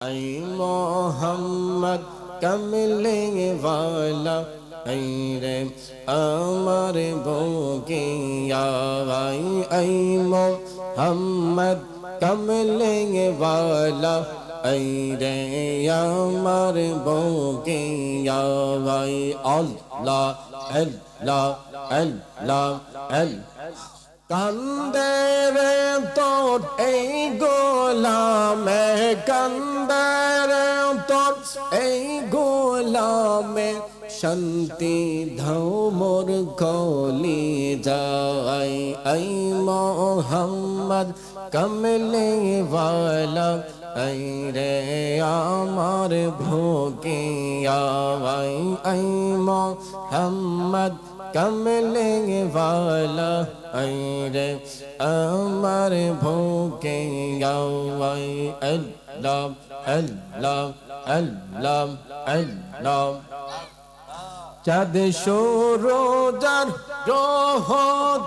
ऐ मोहम्मद कमले वाला ऐ रे अमर बोगिया ऐ मोहम्मद कमले वाला ऐ रे अमर बोगिया अल्लाह अल्लाह अल्लाह अल्लाह কান্দে রে তোর এই গোলামে কান্দে রে তোর এই গোলামে শান্তি ধাও মোর কলি যায় আই মোহাম্মদ কমলে ওয়ালা আই রে আমার ভোগিয়া আই মোহাম্মদ कमले वाला ऐ रे अमर भूखे गावाई अल्लाह अल्लाह अल्लाह अल्लाह चाँद सूरज ग्रह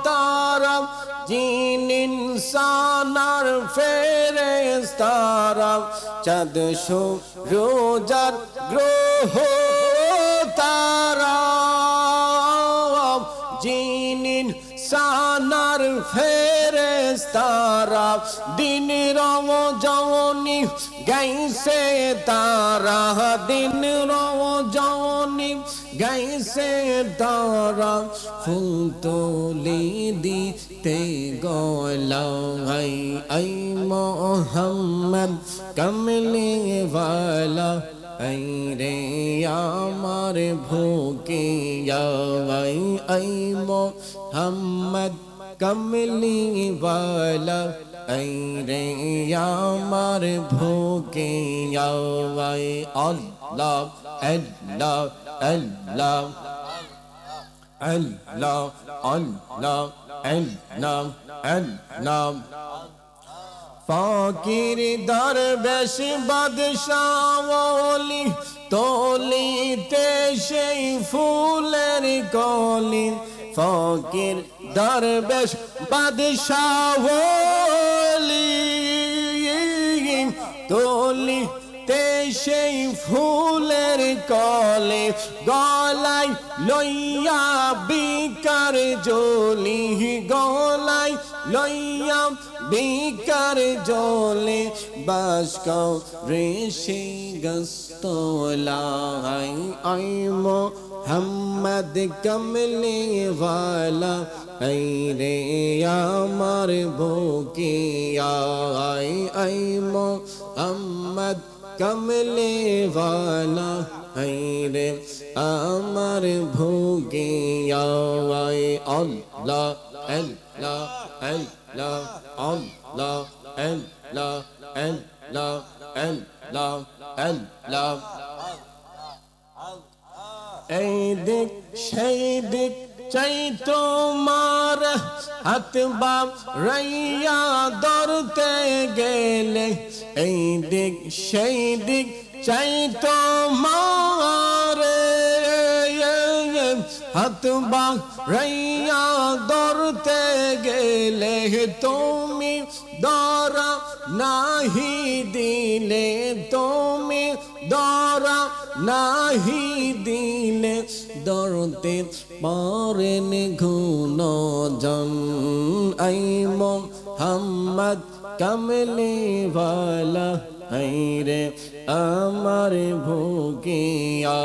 तारा जिन इंसानार फेरेस्तारा चाँद सूरज ग्रह तारा जिन सानार फेरेस्तारा दिन रमजानी गाइसे तारा दिन रमजानी गाइसे तारा फूल तोली दीते गोलाई ऐ मोहम्मद कमले वाला ऐ रे আমার ভোগিয়া ऐ मोहम्मद कमली वाला ऐ रे আমার ভোগিয়া अल्लाह अल्लाह अल्लाह अल्लाह अल्लाह अल्लाह अल्लाह फकीर दरवेश बादशाह ओली तोलिते সেই ফুলের কলি ফকির দরবেশ বাদশাহ ওলি তলিতে সেই ফুলের কলি গলায় লইয়া বিকার জলি গলায় লইয়া বিকার জলে বাস করে সেই গস্তলাই আই মোহাম্মদ কমলে ওয়ালা ऐ रे আমার ভোগিয়া ऐ মোহাম্মদ কমলে ওয়ালা ऐ रे আমার ভোগিয়া अल्लाह अल्लाह अल्लाह अल्लाह अल्लाह अल्लाह अल्लाह अल्लाह এই দিক সেই দিক চাই তোমার হাত বাপ রাইয়া ধরতে গেলে এই দিক সেই দিক চাই তোমার হাত বাপ রাইয়া ধরতে গেলে তুমি ধরা নাহি দিলে তুমি ধরা নাহি দিলে ধরতে পারেন গুণজন ऐ মোহাম্মদ কমলে ওয়ালা ऐ রে আমার ভোগিয়া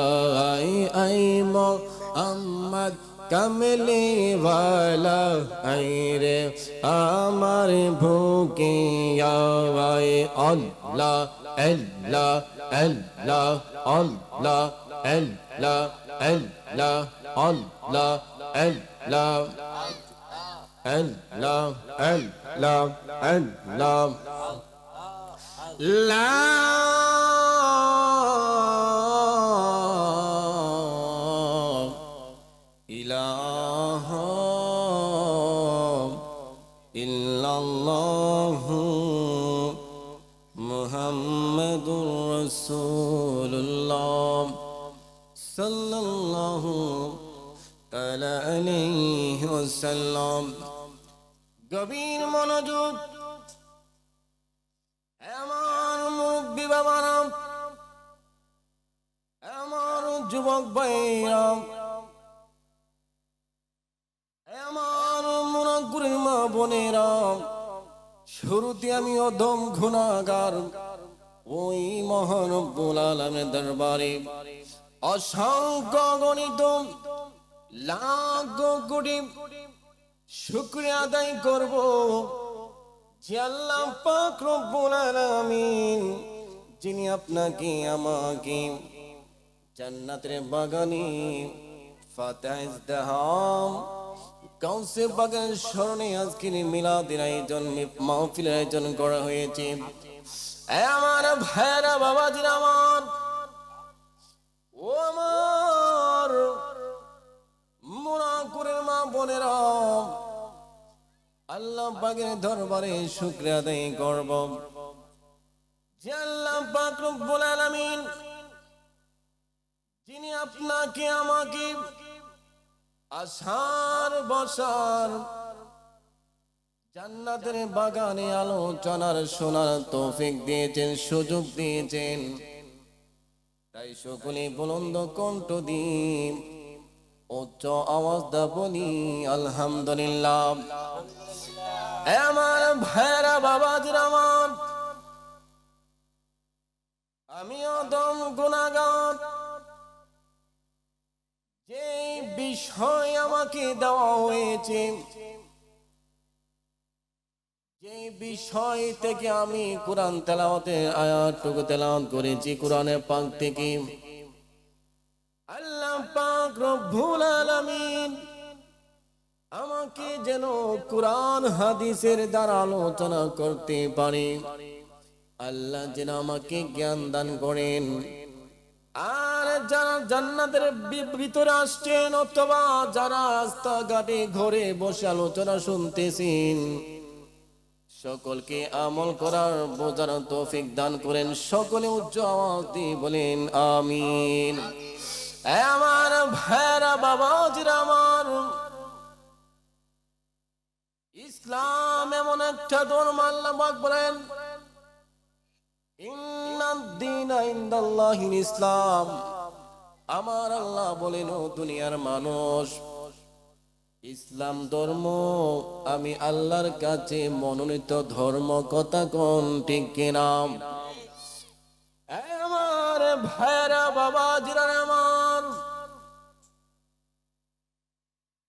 ऐ মোহাম্মদ कमले वाला ऐ रे আমার ভোগিয়া अल्लाह अल्लाह अल्लाह अल्लाह अल्लाह अल्लाह अल्लाह अल्लाह अल्लाह अल्लाह अल्लाह ला মুহাম্মাদুর রাসূলুল্লাহ সাল্লাল্লাহু তাআলা আলাইহি ওয়াসাল্লাম। গভীর মনোযোগ, আমার মুরব্বি বাবারা যুবক ভাইরা, আমার মুনাফিকুরের মা বোনেরা, শুরুতে আমি অধম গুনাহগার, ওই মহান রব্বুল আলামিনের দরবারে অসংখ্য গণিত লাখ কোটি শুকরিয়া আদায় করব যে আল্লাহ পাক রব্বুল আলামিন যিনি আপনাকে আমাকে জান্নাতের বাগানে ফাতাইজ দাহাম কাউসে বাগান স্মরণে আজকের মিলাদের আয়োজন, মাহফিলের আয়োজন করা হয়েছে। আমার ভাইরা বাবাজিরা, আমার ও আমার মুনাফিকুরের মা বোনেরা, আল্লাহ পাকের দরবারে শুকরিয়া আদায় করব যে আল্লাহ পাক রব্বুল আলামিন যিনি আপনাকে আমাকে আসার বসার জান্নাতের বাগানে আলোচনার শোনার তৌফিক দিয়েছেন, সুযোগ দিয়েছেন। তাই সকলে বুলন্দ কণ্ঠ দিয়ে উচ্চ আওয়াজ দা বলি আলহামদুলিল্লাহ। আমার ভাইরা বাবাজিরা, আমার আমি অদম গুনাহগার, যে বিষয় আমাকে দেওয়া হয়েছে, যে বিষয় থেকে আমি কোরআন তেলাওয়াতের আয়াতটুকু তেলাওয়াত করেছি কোরআনের পাক থেকে, আল্লাহ পাক রব্বুল আলামিন আমাকে যেন কোরআন হাদিসের দ্বারা আলোচনা করতে পারি, আল্লাহ যেন আমাকে জ্ঞান দান করেন। আর যারা জান্নাতের ভিতরে আসছেন অথবা যারা রাস্তাঘাটে ঘরে বসে আলোচনা শুনতেছেন, সকলকে আমল করার বোঝার তৌফিক দান করেন। সকলে উচ্চ আওয়াজ দিয়ে বলেন আমিন। আমার ভাইরা বাবাজিরা, আমার ইসলাম এমন একটা ধর্ম, আল্লাহ পাক বলেন ইন্নাদ-দীনা ইনদাল্লাহিল ইসলাম। আমার আল্লাহ বলেন, ও দুনিয়ার মানুষ, ইসলাম ধর্ম আমি আল্লাহর কাছে মনোনীত ধর্ম। কথা কোন ঠিক কিনা? আমার ভাইরা বাবাজিরা, আমার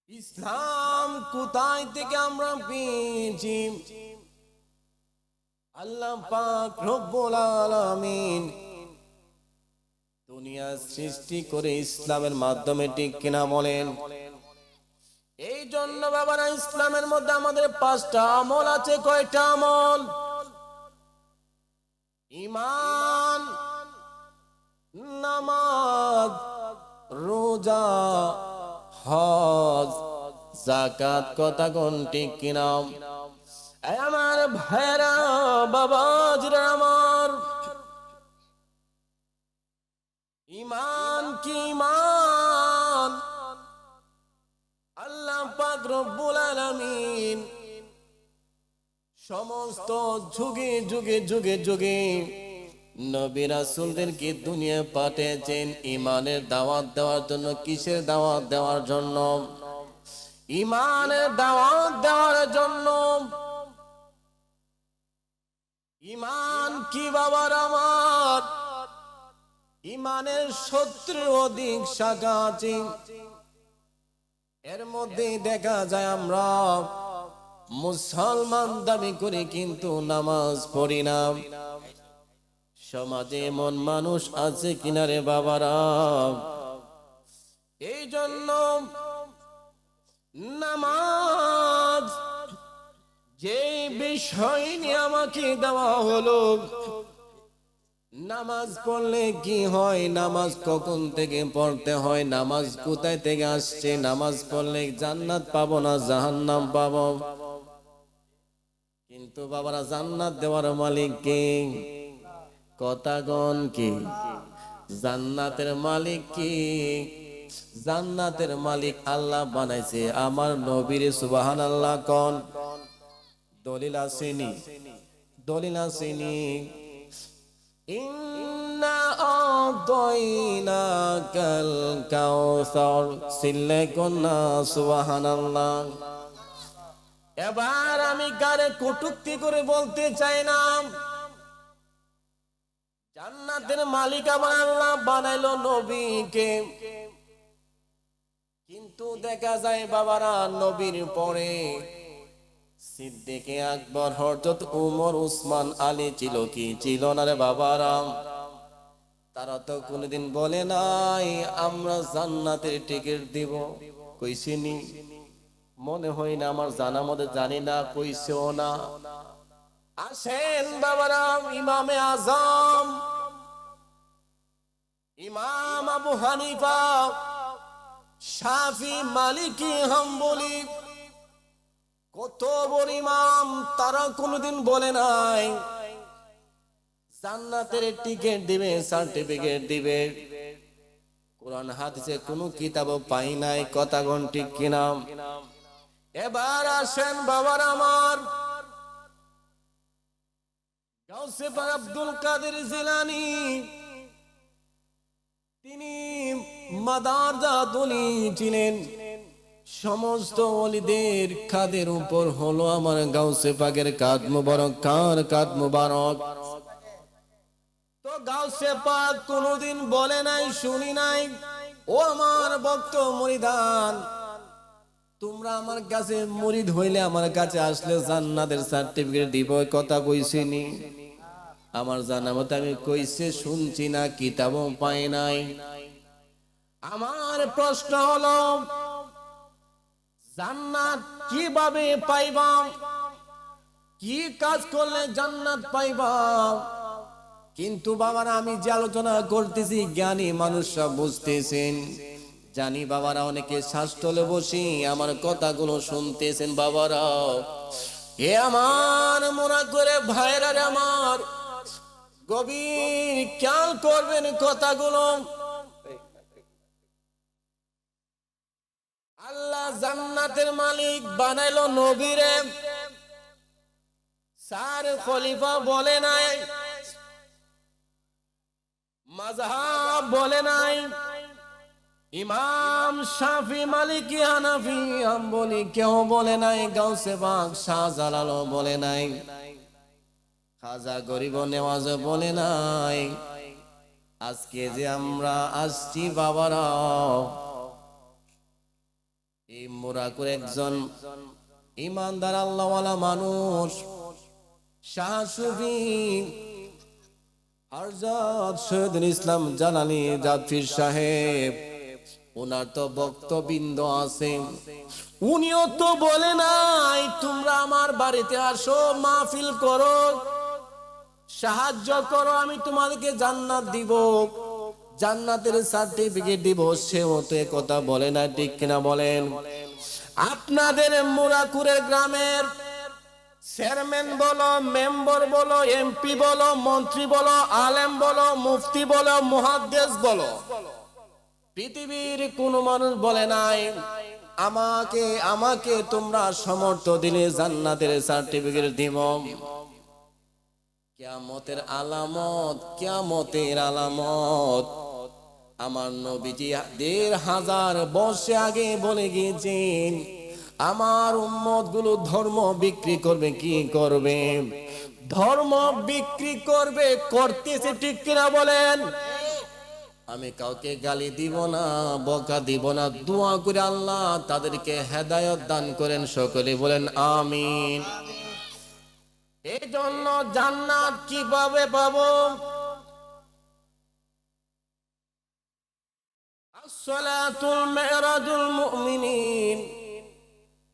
ইসলাম কোথায় থেকে আমরা পেয়েছি? আল্লাহ পাক রব্বুল আলামিন দুনিয়া সৃষ্টি করে ইসলামের মাধ্যমে, ঠিক কিনা বলেন? এই জন্য বাবারা, ইসলামের মধ্যে আমাদের 5টা আমল আছে। কয়টা আমল? ঈমান, নামাজ, রোজা, হজ, যাকাত। কথা কোন ঠিক কিনা? আমার ভাইরা বাবাজিরা, আমার ঈমান কি? ঈমান আল্লাহ পাক রব্বুল আলামিন সমস্ত যুগে যুগে যুগে যুগে নবী রাসূলদেরকে দুনিয়ায় পাঠিয়েছেন ঈমানের দাওয়াত দেওয়ার জন্য। কিসের দাওয়াত দেওয়ার জন্য? ঈমানের দাওয়াত দেওয়ার জন্য। ঈমান কি বাবার আমার? ঈমানের 70 অধিক শাখা আছে। এর মধ্যে দেখা যায় আমরা মুসলমান দাবি করে কিন্তু নামাজ পড়ি না। সমাজে এমন মানুষ আছে কিনারে বাবারা? এই জন্য নামাজ যে বিষয় নিয়ে আমাকে দেওয়া হলো, নামাজ পড়লে কি হয়, নামাজ কখন থেকে পড়তে হয়, নামাজ কোথায় থেকে আসছে, নামাজ পড়লে জান্নাত পাবো না জাহান্নাম পাবো। কিন্তু বাবারা, জান্নাত দেওয়ার মালিক কে? কথাগণ কি? জান্নাতের মালিক কি? জান্নাতের মালিক আল্লাহ বানাইছে আমার নবীর। সুবহানাল্লাহ কোন? দলিল আসেনি? দলিল আসেনি? ইন্না আ'তাইনাকাল কাউসার সিল্লে কন্না সুবহানাল্লাহ। এবার আমি কারে কটূক্তি করে বলতে চাই না, জান্নাতের মালিক আমার আল্লাহ বানাইলো নবীকে, কিন্তু দেখা যায় বাবারা নবীর পরে সিদ্দিকে আকবর, হযরত ওমর, উসমান, আলী ছিল কি ছিল না রে বাবারা? তারা তো কোনদিন বলে নাই আমরা জান্নাতের টিকিট দিব, কইছিনি? মনে হয় না, আমার জানা মতে জানি না, কইছেও না। আসেন বাবারা, ইমামে আজম ইমাম আবু হানিফা, শাফি, মালিকি, হাম্বলি, কত বড় ইমাম, তারা কোনদিন বলে নাই জান্নাতের টিকিট দিবে, সার্টিফিকেট দিবে। কোরআন হাদিসে কোনো কিতাবও পাই নাই, কথা কোন ঠিক কিনা? এবার আসেন বাবার আমার, গাউসে পাক আব্দুল কাদের জিলানী, তিনি মাদারজাত ওলি ছিলেন। সমস্ত ওলিদের কাদের উপর হলো আমার গাউসে পাকের কাদ মুবারক। কার কাদ মুবারক? তো গাউসে পাক কোনদিন বলে নাই, শুনি নাই, ও আমার ভক্ত মুরিদান, তোমরা আমার কাছে মুরিদ হইলে আমার কাছে আসলে জান্নাতের সার্টিফিকেট দিব, কথা কইছিনি? আমার জানা মতে আমি কইছে শুনছি না, কিতাবও পাই নাই। আমার প্রশ্ন হলো জান্নাত কিভাবে পাইবা? কি কাজ করলে জান্নাত পাইবা? কিন্তু বাবারা আমি যে আলোচনা করতেছি জ্ঞানী মানুষরা বুঝতেছেন, জানি বাবারা অনেকে শাস্তলে বসি আমার কথাগুলো শুনতেছেন। বাবারা এ আমার মোরা করে ভাইরা রে, আমার গভীর খেয়াল করবেন কথাগুলো। আল্লাহ জান্নাতের মালিক বানাইলো নবীরে, চার খলিফা বলে নাই, মাযহাব বলে নাই, ইমাম শাফি, মালিকি, হানাফি, হাম্বলি কেউ বলে নাই, গাউসে পাক শাহজালালও বলে নাই, খাজা গরিব নেওয়াজ বলে নাই। আজকে যে আমরা আসছি বাবারা, এই মোরাকুর একজন ইমানদার আল্লাহওয়ালা মানুষ, শাহ সুফি হযরত শহীদুল ইসলাম জালানী জাফর সাহেব, ওনার তো বক্তবৃন্দ আছে, উনিও তো বলে নাই তোমরা আমার বাড়িতে আসো, মাহফিল করো, সাহায্য করো, আমি তোমাদেরকে জান্নাত দিব, জান্নাতের সার্টিফিকেট দিব। সেও তো কথা বলে না, ঠিক কিনা বলেন? আপনাদের মুরাকুরের গ্রামের চেয়ারম্যান বলো, মেম্বার বলো, এমপি বলো, মন্ত্রী বলো, আলেম বলো, মুফতি বলো, মুহাদ্দিস বলো, পৃথিবীর কোন মানুষ বলে নাই আমাকে আমাকে তোমরা সমর্থ দিলে জান্নাতের সার্টিফিকেট দিব। কিয়ামতের আলামত, কিয়ামতের আলামত আমার নবীজি ১৫০০ বছর আগে বলে গিয়েছেন, আমার উম্মত গুলো ধর্ম বিক্রি করবে। কি করবে? ধর্ম বিক্রি করবে, করতেছে, ঠিক কিনা বলেন? আমি কাউকে গালি দিব না, বকা দিব না, দোয়া করে আল্লাহ তাদেরকে হেদায়েত দান করেন, সকলে বলেন আমিন। এই জন্য জান্নাত কিভাবে পাবো? আসসালাতুল মিরাজুল মুমিনিন,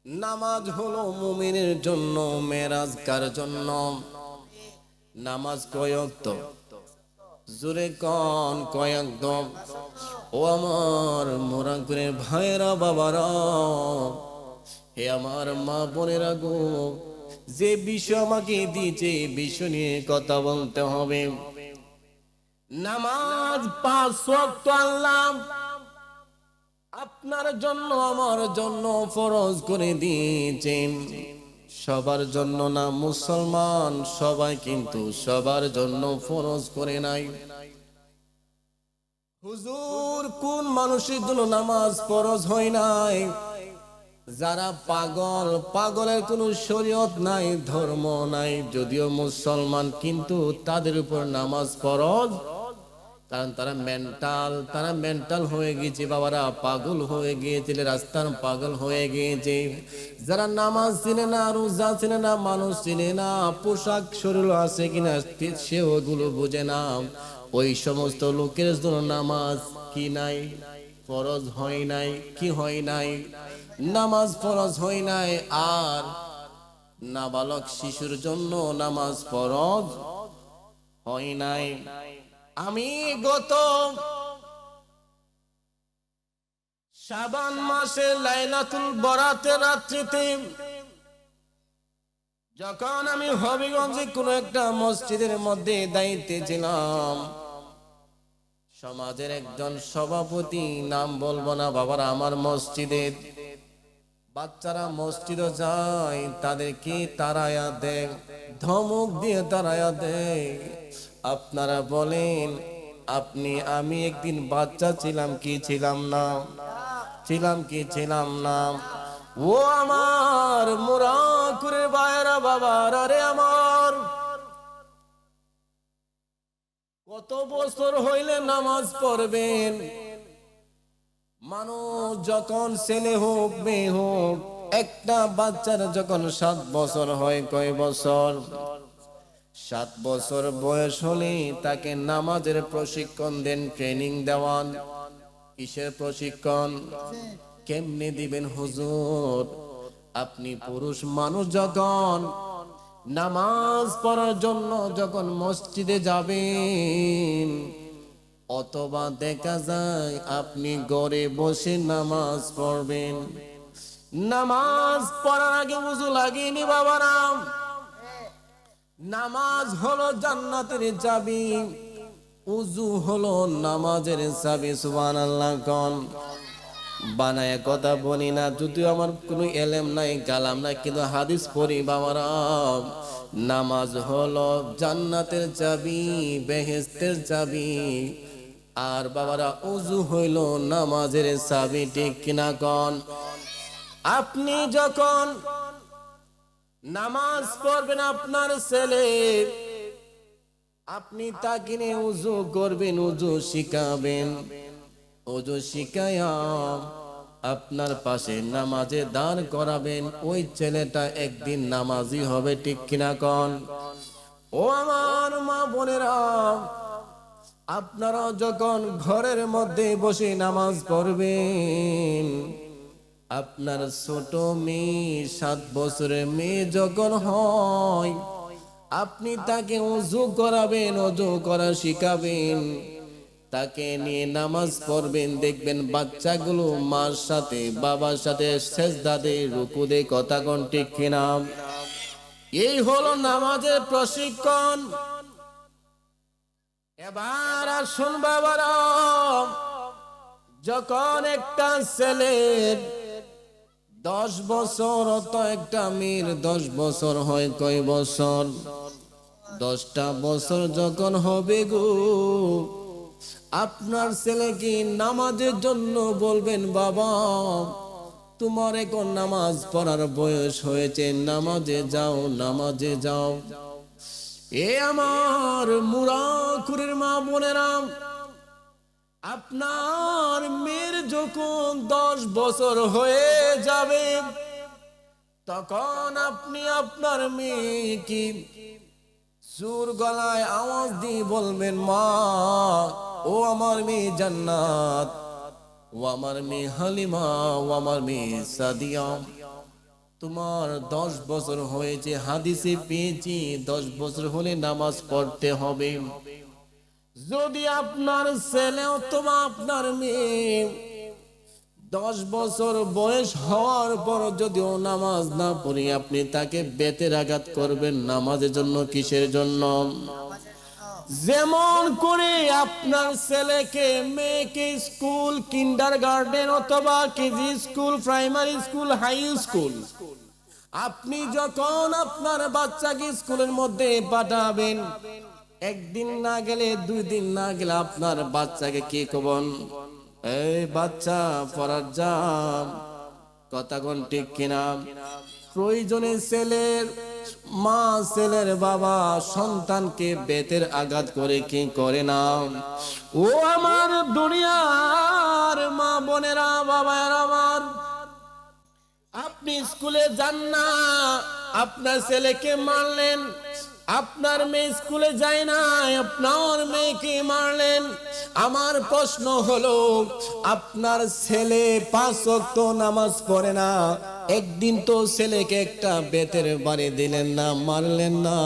নামাজ হলো মুমিনের জন্য, মেরাজ কার জন্য? নামাজ কয় ওয়াক্ত? জোরে কোন কয় ওয়াক্ত? ও আমার মুরাকুরের ভাইরা, বাবারা, হে আমার মা বোনেরা গো, যে বিষয় আমাকে দিয়েছে বিষয় নিয়ে কথা বলতে হবে। নামাজ ৫ ওয়াক্ত আল্লাহ আপনার জন্য আমার জন্য ফরজ করে দিয়েছেন। সবার জন্য না মুসলমান, সবাই কিন্তু সবার জন্য ফরজ করে নাই। হুজুর, কোন মানুষের জন্য নামাজ ফরজ হয় নাই? যারা পাগল, পাগলের কোনো শরীয়ত নাই, ধর্ম নাই, যদিও মুসলমান, কিন্তু তাদের উপর নামাজ ফরজ, কারণ তারা মেন্টাল হয়ে গিয়েছে বাবারা, পাগল হয়ে গিয়েছে, রাস্তার পাগল হয়ে গিয়েছে। যারা নামাজ চিনে না, রোজা চিনে না, মানুষ চিনে না, পোশাক শরীর আছে কিনা সে ওগুলো বোঝে না, ওই সমস্ত লোকের জন্য নামাজ কি নাই? ফরজ হয় নাই। কি হয় নাই? নামাজ ফরজ হয় নাই। আর নাবালক শিশুর জন্য নামাজ ফরজ হয় নাই। আমি গত শাবান মাসে লাইলাতুল বরাতের রাত্রিতে যখন আমি হবিগঞ্জে কোন একটা মসজিদের মধ্যে দায়িত্বে ছিলাম, সমাজের একজন সভাপতি, নাম বলবো না বাবারা, আমার মসজিদের বাচ্চারা মসজিদে যায়, তাদেরকে তাড়ায়া দেয়, ধমক দিয়ে তাড়ায়া দেয়। আপনারা বলেন, আমি একদিন বাচ্চা ছিলাম কি ছিলাম না? ছিলাম কি ছিলাম না? ও আমার মোরা করে বায়রা বাবার, আরে আমার কত বছর হইলে নামাজ পড়বেন? মানুষ যখন ছেলে হোক মেয়ে হোক, একটা বাচ্চার যখন 7 বছর হয়, কয় বছর? 7 বছর বয়স হলে তাকে নামাজের প্রশিক্ষণ দেন, ট্রেনিং দেওয়ান। কিসের প্রশিক্ষণ? কেমনে দিবেন হুজুর? আপনি পুরুষ মানুষ যখন নামাজ পড়ার জন্য যখন মসজিদে যাবেন, অথবা দেখা যায় আপনি ঘরে বসে নামাজ পড়বেন, নামাজ পড়ার আগে ওযু লাগেনি বাবারা। নামাজ হলো জান্নাতের চাবি, ওযু হলো নামাজের চাবি। সুবহানাল্লাহ কোন বানায় কথা বলি না, যদিও আমার কোনো এলেম নাই, কালাম নাই, কিন্তু হাদিস পড়ি বাবারা। নামাজ হলো জান্নাতের চাবি, বেহেশতের চাবি। আর বাবারা, ওযু হইল নামাজের চাবি। ঠিক কিনা কোন? আপনি যখন নামাজ পড়বেন, আপনার ছেলে, আপনি তাকে নিয়ে ওযু করবেন, ওযু শিখাবেন, ওযু শিখায়া আপনার পাশে নামাজে দাঁড় করাবেন। ওই ছেলেটা একদিন নামাজি হবে। ঠিক কিনা কোন? ও আমার মা বোনেরা, আপনারা যখন ঘরের মধ্যে বসে নামাজ পড়বেন, আপনার ছোট মেয়ে, 7 বছরের মেয়ে যখন হয়, আপনি তাকে ওযু করাবেন, ওযু করা শিখাবেন, তাকে নিয়ে নামাজ পড়বেন। দেখবেন বাচ্চাগুলো মার সাথে বাবার সাথে সেজদা দেয়, রুকু দেয়। কথা কোন ঠিক কিনা? এই হলো নামাজের প্রশিক্ষণ। এবার আসুন বাবারা, যখন একটা ছেলের 10 বছর, অত একটা মেয়ের 10 বছর হয়, কয় বছর? 10টা বছর যখন হবে গো, আপনার ছেলেকে নামাজের জন্য বলবেন, বাবা তোমার এখন নামাজ পড়ার বয়স হয়েছে, নামাজে যাও, নামাজে যাও। এ আমার মুরাকুরের মা বোনেরা, আপনার মেয়ের যখন 10 বছর হয়ে যাবে, তখন আপনি আপনার মেয়েকে সুর গলায় আওয়াজ দিয়ে বলবেন, মা, ও আমার মেয়ে জান্নাত, ও আমার মেয়ে হালিমা, ও আমার মেয়ে সাদিয়া, তোমার 10 বছর হয়েছে, হাদিসে পেয়েছি 10 বছর হলে নামাজ পড়তে হবে। যদি আপনার ছেলে অথবা আপনার মেয়ে 10 বছর বয়স হওয়ার পর যদিও নামাজ না পড়ে, আপনি তাকে বেতের আঘাত করবেন নামাজের জন্য। কিসের জন্য? যেমন করে আপনার ছেলেকে মেয়েকে স্কুল, কিন্ডারগার্টেন অথবা KG school, primary school, high school, আপনি যখন আপনার বাচ্চাকে স্কুলের মধ্যে পাঠাবেন, একদিন না গেলে 2 দিন না গেলে আপনার বাচ্চাকে কি কবন, এই বাচ্চা পড়ার যাম, কথা কোন ঠিক কিনা? প্রয়োজনে ছেলের মা, ছেলের বাবা সন্তানকে বেতের আঘাত করে কি করে না? ও আমার দুনিয়ার মা বোনেরা, বাবারা আমার, আপনি স্কুলে যান না, আপনার ছেলেকে মারলেন। আপনার মেয়ে স্কুলে যায় না, আপনার মেয়েকে মারলেন। আমার প্রশ্ন হলো, আপনার ছেলে 5 ওয়াক্ত নামাজ পড়ে না, একদিন তো ছেলেকে একটা বেতের বাড়ি দিলেন না, মারলেন না।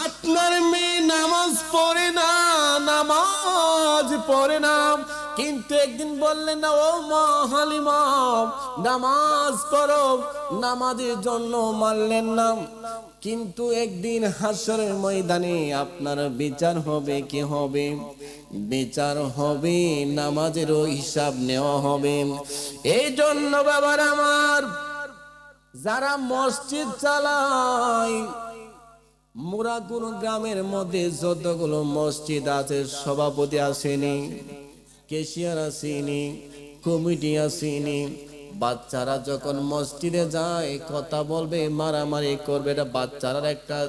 আপনার মেয়ে নামাজ পড়ে না, নামাজ পড়ে না, কিন্তু একদিন বললেন না, ও মা হালিমা নামাজ পড়ো, নামাজের জন্য মারলেন না। কিন্তু একদিন হাসরের ময়দানে আপনার বিচার হবে, কি হবে? বিচার হবে, নামাজেরও হিসাব নেওয়া হবে। এই জন্য বাবার আমার, যারা মসজিদ চালায়, মুরাদপুর গ্রামের মধ্যে যতগুলো মসজিদ আছে, সভাপতি আসেনি, ক্যাশিয়ার আসেনি, কমিটি আসেনি, বাচ্চারা যখন মসজিদে যায় কথা বলবে, মারামারি করবে, এটা বাচ্চারার একটা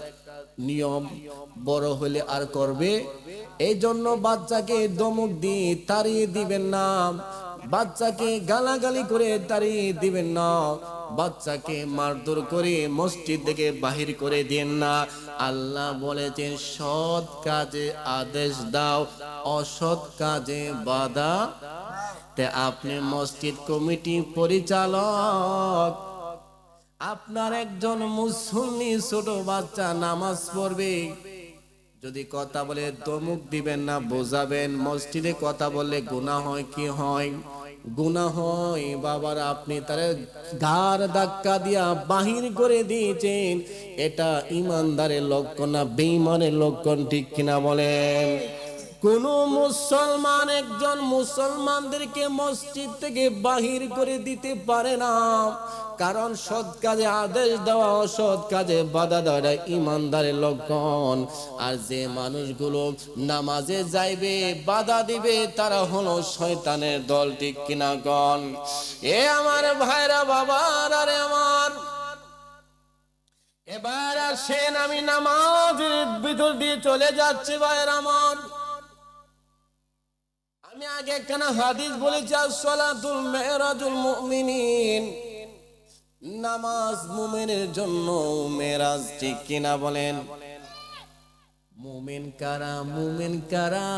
নিয়ম, বড় হলে আর করবে। এই জন্য বাচ্চাকে ধমক দিয়ে তাড়িয়ে দিবেন না, বাচ্চাকে গালাগালি করে তাড়িয়ে দিবেন না, বাচ্চাকে মারধর করে মসজিদ থেকে বাহির করে দেন না। আল্লাহ বলেছেন সৎ কাজে আদেশ দাও, অসৎ কাজে বাধা। তে আপনি মসজিদ কমিটি পরিচালক, আপনার একজন মুসল্লি ছোট বাচ্চা নামাজ পড়বে, যদি কথা বলে ধমক দিবেন না, বোঝাবেন। মসজিদে কথা বললে গুনাহ হয়, কি হয়? গুনাহ হয়। বাবার আপনি তারে ঘাড় ধাক্কা দিয়া বাহির করে দিয়েছেন, এটা ইমানদারের লক্ষণ না বেঈমানের লক্ষণ, ঠিক কিনা বলেন? কোন মুসলমান একজন মুসলমানদেরকে মসজিদ থেকে বাহির করে দিতে পারে না, কারণ সৎ কাজে আদেশ দেওয়া, অসৎ কাজে বাধা দেওয়া এটা ইমানদারের লক্ষণ। আর যে মানুষগুলো নামাজে যাইবে বাধা দিবে, তারা হলো শয়তানের দল, ঠিক কিনা গণ? এ আমার ভাইরা, বাবার আরে আমার, এবার আসেন, আমি নামাজের ভিতর দিয়ে চলে যাচ্ছি ভাইরা আমার। আমি আগে একখানা হাদিস বলেছি, আসসালাতুল মেরাজুল মুমিনিন, নামাজ মুমিনের জন্য মেরাজ, ঠিক কিনা বলেন? মুমিন কারা, মুমিন কারা?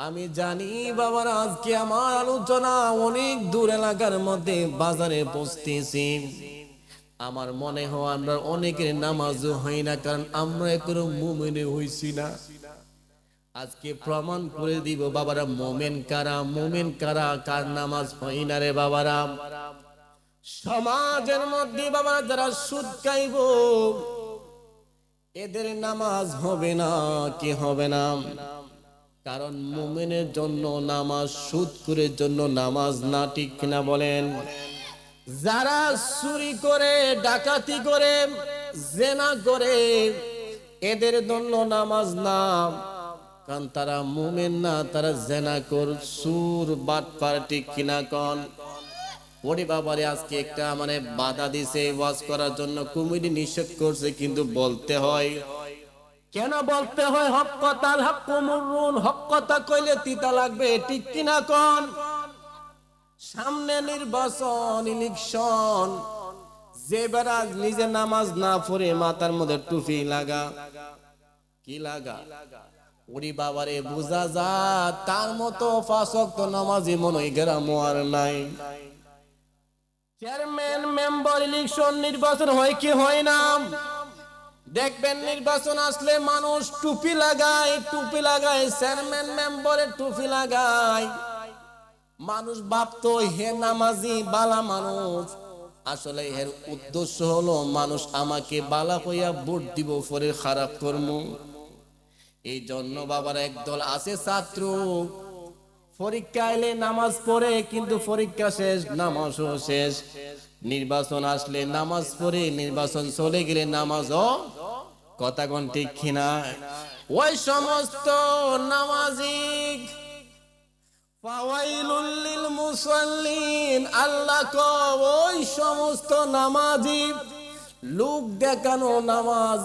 আমি জানি বাবার, আজকে আমার আলোচনা অনেক দূর এলাকার মধ্যে বাজারে পৌঁছতেছি। আমার মনে হয় আমরা অনেকের নামাজও হয় না, কারণ আমরা এখনো মুমিনে হইছি না। আজকে প্রমাণ করে দিব বাবারা, মুমিন কারা, মুমিন কারা, কার নামাজ হয় না রে বাবারা। সমাজের মধ্যে বাবারা যারা সুদ খাইব, এদের নামাজ হবে না, কি হবে না? কারণ মুমিনের জন্য নামাজ, সুদখোরের জন্য নামাজ না, ঠিক কিনা বলেন? যারা চুরি করে, ডাকাতি করে, জেনা করে, এদের জন্য নামাজ না, কারণ তারা মুমিন না, তারা জেনাখোর, সুর, বাটপার, ঠিক কিনা কন? ওরে বাবারে, আজকে একটা মানে বাধা দিছে ওয়াজ করার জন্য, কমিটি নিষেধ করছে, কিন্তু বলতে হয়। কেন বলতে হয়? হক কথা, হাক্কু মুররুন, হক কথা কইলে তিতা লাগবে, ঠিক কিনা কন? সামনে নির্বাচন, ইলেকশন, যে বেড়া নিজে নামাজ না পড়ে মাথার মধ্যে টুপি লাগা, কি লাগা, ওরে বাবারে বুঝা যা তার মতো 5 ওয়াক্ত নামাজি মনে হয় গ্রাম আর নাই। চেয়ারম্যান, মেম্বার ইলেকশন, নির্বাচন হয় কি হয় না? দেখবেন নির্বাচন আসলে মানুষ টুপি লাগায়, টুপি লাগায়, চেয়ারম্যান মেম্বারের টুপি লাগায়। মানুষ ভাবতো হে নামাজি, বালা মানুষ, আসলে এর উদ্দেশ্য হলো মানুষ আমাকে বালা হইয়া ভোট দিব, পরে খারাপ কর্ম। এই জন্য বাবার একদল আছে ছাত্র, পরীক্ষা এলে নামাজ পড়ে, কিন্তু পরীক্ষা শেষ, নামাজও শেষ। নির্বাচন আসলে নামাজ পড়ে, নির্বাচন চলে গেলে নামাজও কথা কোন ঠিক কিনা? ওই সমস্ত নামাজি ফাওয়াইলুল লিল মুসাল্লিন, আল্লাহ কয় ওই সমস্ত নামাজি লোক দেখানো নামাজ,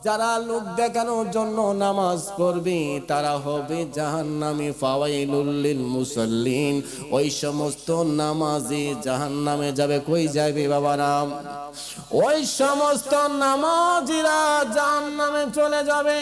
যারা লোক দেখানোর জন্য নামাজ পড়বে তারা হবে জাহান্নামী। ফাওয়াইলুল লিল মুসাল্লিন, ওই সমস্ত নামাজি জাহান্নামে যাবে। কই যাবে বাবারা? ওই সমস্ত নামাজিরা জাহান্নামে চলে যাবে।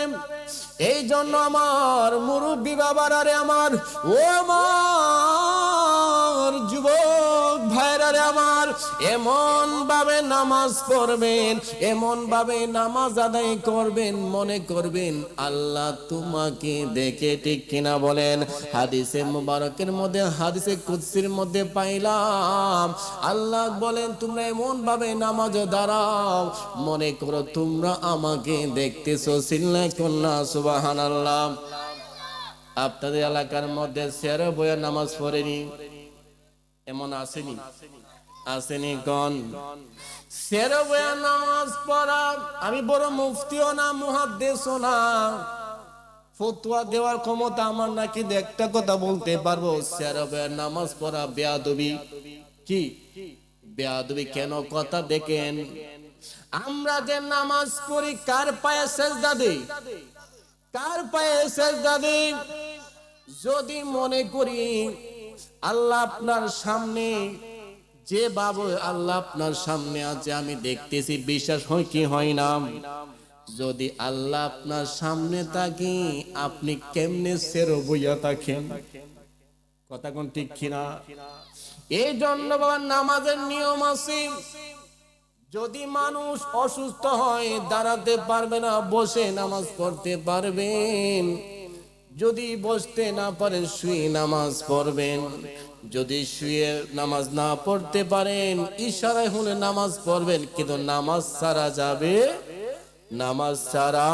এই জন্য আমার মুরব্বী বাবারা রে, আমার ও আমার যুবক ভাইরা রে আমার, এমন ভাবে নামাজ পড়বেন, এমন ভাবে নামাজ আদায় করবেন, মনে করবেন আল্লাহ তোমাকে দেখে। ঠিক কিনা বলেন? হাদিসে মুবারকের মধ্যে, হাদিসে কুদসির মধ্যে পাইলাম আল্লাহ বলেন তোমরা এমন ভাবে নামাজ দাঁড়াও মনে করো তোমরা আমাকে দেখতেছো। সিল্লা কন্যা সুবহানাল্লাহ। আপনাদের এলাকার মধ্যে চেয়ারে বইয়া নামাজ পড়েনি এমন আসেনি? আসেনি কোন? চেয়ারে বইয়া নামাজ পড়া, আমি বড় মুফতিও না মুহাদ্দিসও না, ফতোয়া দেওয়ার ক্ষমতা আমার নাকি একটা কথা বলতে পারবো চেয়ারে বইয়া নামাজ পড়া বেয়াদবি। কি বেয়াদবি? কেন? কথা দেখেন, আমরা যে নামাজ পড়ি কার পায়ে সেজদা দেই? কার পায়ে সেজদা দেই? যদি মনে করি আল্লাহ আপনার সামনে, যে বাবু আল্লাহ আপনার সামনে আছে আমি দেখতেছি, বিশ্বাস হয় কি হয় না? যদি আল্লাহ আপনার সামনে থাকি আপনি কেমনে সেরো বইয়া থাকেন? কথা কোন ঠিক কিনা? এই জন্য বাবা নামাজের নিয়ম আছে। যদি মানুষ অসুস্থ হয় দাঁড়াতে পারবে না, বসে নামাজ পড়তে পারবেন। যদি বসতে না পারেন শুয়ে নামাজ পড়বেন। যদি শুয়ে নামাজ না পড়তে পারেন ইশারায় হলে নামাজ পড়বেন, কিন্তু নামাজ ছাড়া যাবে, নামাজ ছাড়া।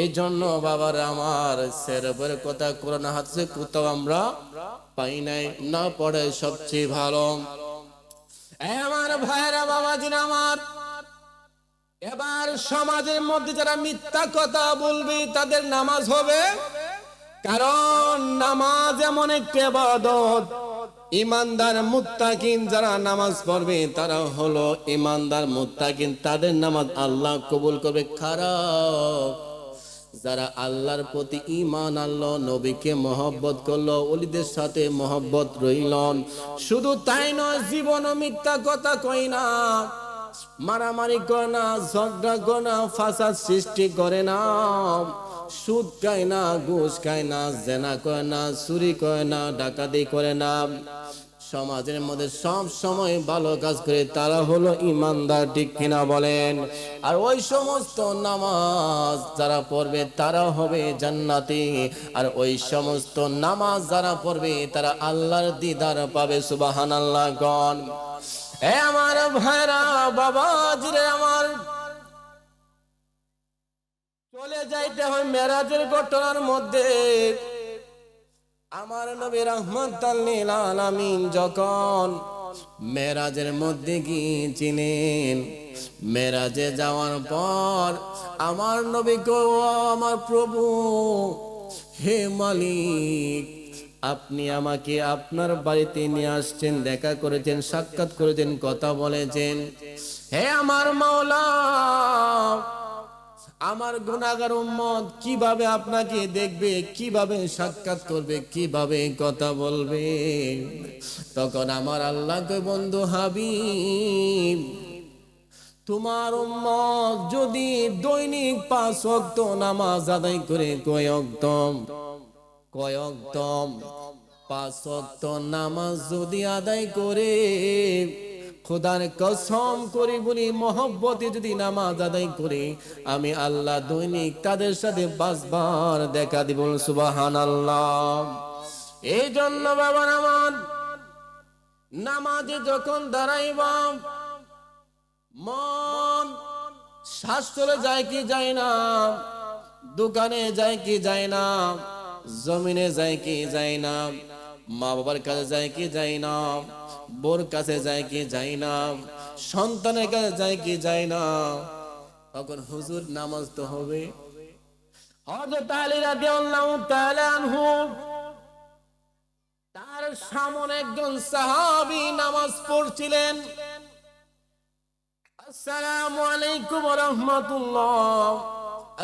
এই জন্য বাবার আমার সেরবের কথা কোরআন হাদিসে কোথাও আমরা পাই নাই, না পড়ে সবচেয়ে ভালো। আমার ভাইরা বাবাজিরা আমার, এবার সমাজের মধ্যে যারা মিথ্যা কথা বলবে তাদের নামাজ হবে, কারণ নামাজ এমন একটি ইবাদত। ইমানদার মুত্তাকিন যারা নামাজ পড়বে তারা হলো ইমানদার মুত্তাকিন, তাদের নামাজ আল্লাহ কবুল করবে। খারাপ যারা আল্লাহর প্রতি ঈমান আনলো, নবীকে মহব্বত করলো, ওলিদের সাথে মহব্বত রইলন, শুধু তাই নয় জীবনও মিথ্যা কথা কই না, মারামারি করে না, ঝগড়া করে না, ফাসাদ সৃষ্টি করে না, সুদ খায় না, ঘুষ খায় না, জেনা করে না, চুরি করে না, ডাকাতি করে না, সমাজের মধ্যে সব সময় ভালো কাজ করে, তারা হলো ইমানদার। ঠিক কিনা বলেন? আর ওই সমস্ত নামাজ যারা পড়বে তারা হবে জান্নাতি, আর ওই সমস্ত নামাজ যারা পড়বে তারা আল্লাহর দিদার পাবে। সুবহানাল্লাহ গণ। এ আমার ভাইরা বাবাজিরে আমার, চলে যাইতে হয় মেরাজের ঘটনার মধ্যে। আমার নবী রাহমাতাল লিল আলামিন যখন মেরাজের মধ্যে গিয়েছিলেন, মেরাজে যাওয়ার পর আমার নবী গো, আমার প্রভু, হে মালিক, আপনি আমাকে আপনার বাড়িতে নিয়ে আসছেন, দেখা করেছেন, সাক্ষাৎ করেছেন, কথা বলেছেন। হে আমার মাওলা, আমার গুনাহগার উম্মত কিভাবে আপনাকে দেখবে, কিভাবে সাক্ষাৎ করবে, কিভাবে কথা বলবে? তখন আমার আল্লাহ কয়, বন্ধু হাবিব, তোমার উম্মত যদি দৈনিক 5 ওয়াক্ত নামাজ আদায় করে, কয়েকদম 5 ওয়াক্ত নামাজ যদি আদায় করে, খোদার কসম করে বলি মহব্বতে যদি নামাজ আদায় করে, আমি আল্লাহ দৈনিক তাদের সাথে 5 বার দেখা দিব। সুবহানাল্লাহ। এই জন্য বাবা আমার নামাজে যখন দাঁড়াইবা, মন শ্বাস চলে যায় কি যায় না, দোকানে যায় কি যায় না, জমিনে যায় কি যায় না, মা বাবার কাছে যায় কি যায় না, বোর কাছে যায় কি যায় না, সন্তানের কাছে যায় কি যায় না, তখন হুজুর নামাজ তো হবে। হযরত আলী রাদিয়াল্লাহু তাআলা আনহু তার সামনে একজন সাহাবী নামাজ পড়ছিলেন। আসসালামু আলাইকুম ওয়া রাহমাতুল্লাহ,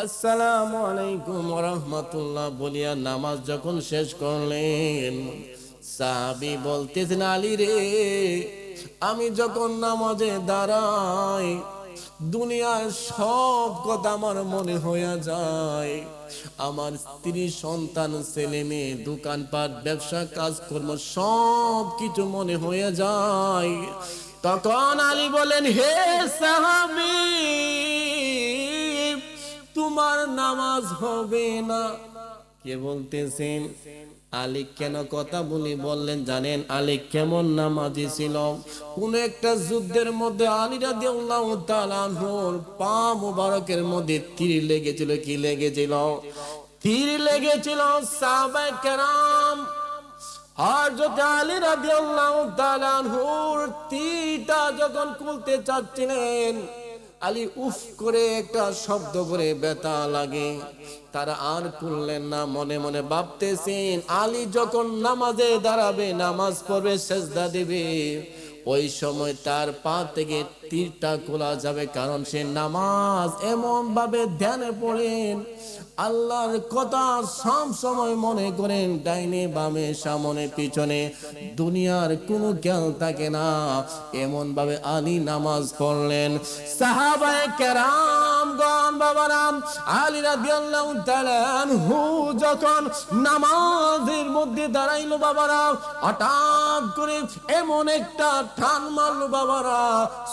আসসালামু আলাইকুম ওয়া রাহমাতুল্লাহ বলিয়া নামাজ যখন শেষ করলেন, সাহাবী বলতেছেন, আলী রে, আমি যখন নামাজে দাঁড়াই দুনিয়ার সব কথা আমার মনে হইয়া যায়। আমার স্ত্রী, সন্তান, ছেলে মেয়ে, দোকানপাট, ব্যবসা, কাজকর্ম সব কিছু মনে হইয়া যায়। তখন আলী বলেন, হে সাহাবী, তোমার নামাজ হবে না। কে বলতেছেন? আলী কেন কথা বলি বললেন জানেন? আলী কেমন নামাজি ছিল। কোন একটা যুদ্ধের মধ্যে আলী রাদিয়াল্লাহু তাআলা আনহুর পা মুবারকের মধ্যে তীর লেগেছিল। কি লেগেছিল? তীর লেগেছিল। সাহাবায়ে কেরাম হযরত আলী রাদিয়াল্লাহু তাআলা আনহুর তীরটা যখন খুলতে চাচ্ছিলেন, আলী উফ করে একটা শব্দ করে ব্যথা লাগে, তারা আর খুললেন না। মনে মনে ভাবতেছেন, আলী যখন নামাজে দাঁড়াবে, নামাজ পড়বে, সেজদা দিবে, ওই সময় তার পা থেকে তীরটা খোলা যাবে, কারণ সে নামাজ এমন ভাবে ধ্যানে পড়েন, আল্লাহর কথা সব সময় মনে করেন, ডাইনে বামে সামনে পিছনে দুনিয়ার কোনো খেয়াল থাকে না, এমন ভাবে আলী নামাজ পড়লেন। সাহাবায়ে কেরামগণ বাবারাম, আলী রাদিয়াল্লাহু তাআলা আনহু যখন নামাজের মধ্যে দাঁড়াইলো বাবারা, হঠাৎ করে এমন একটা টান মারলো বাবারা,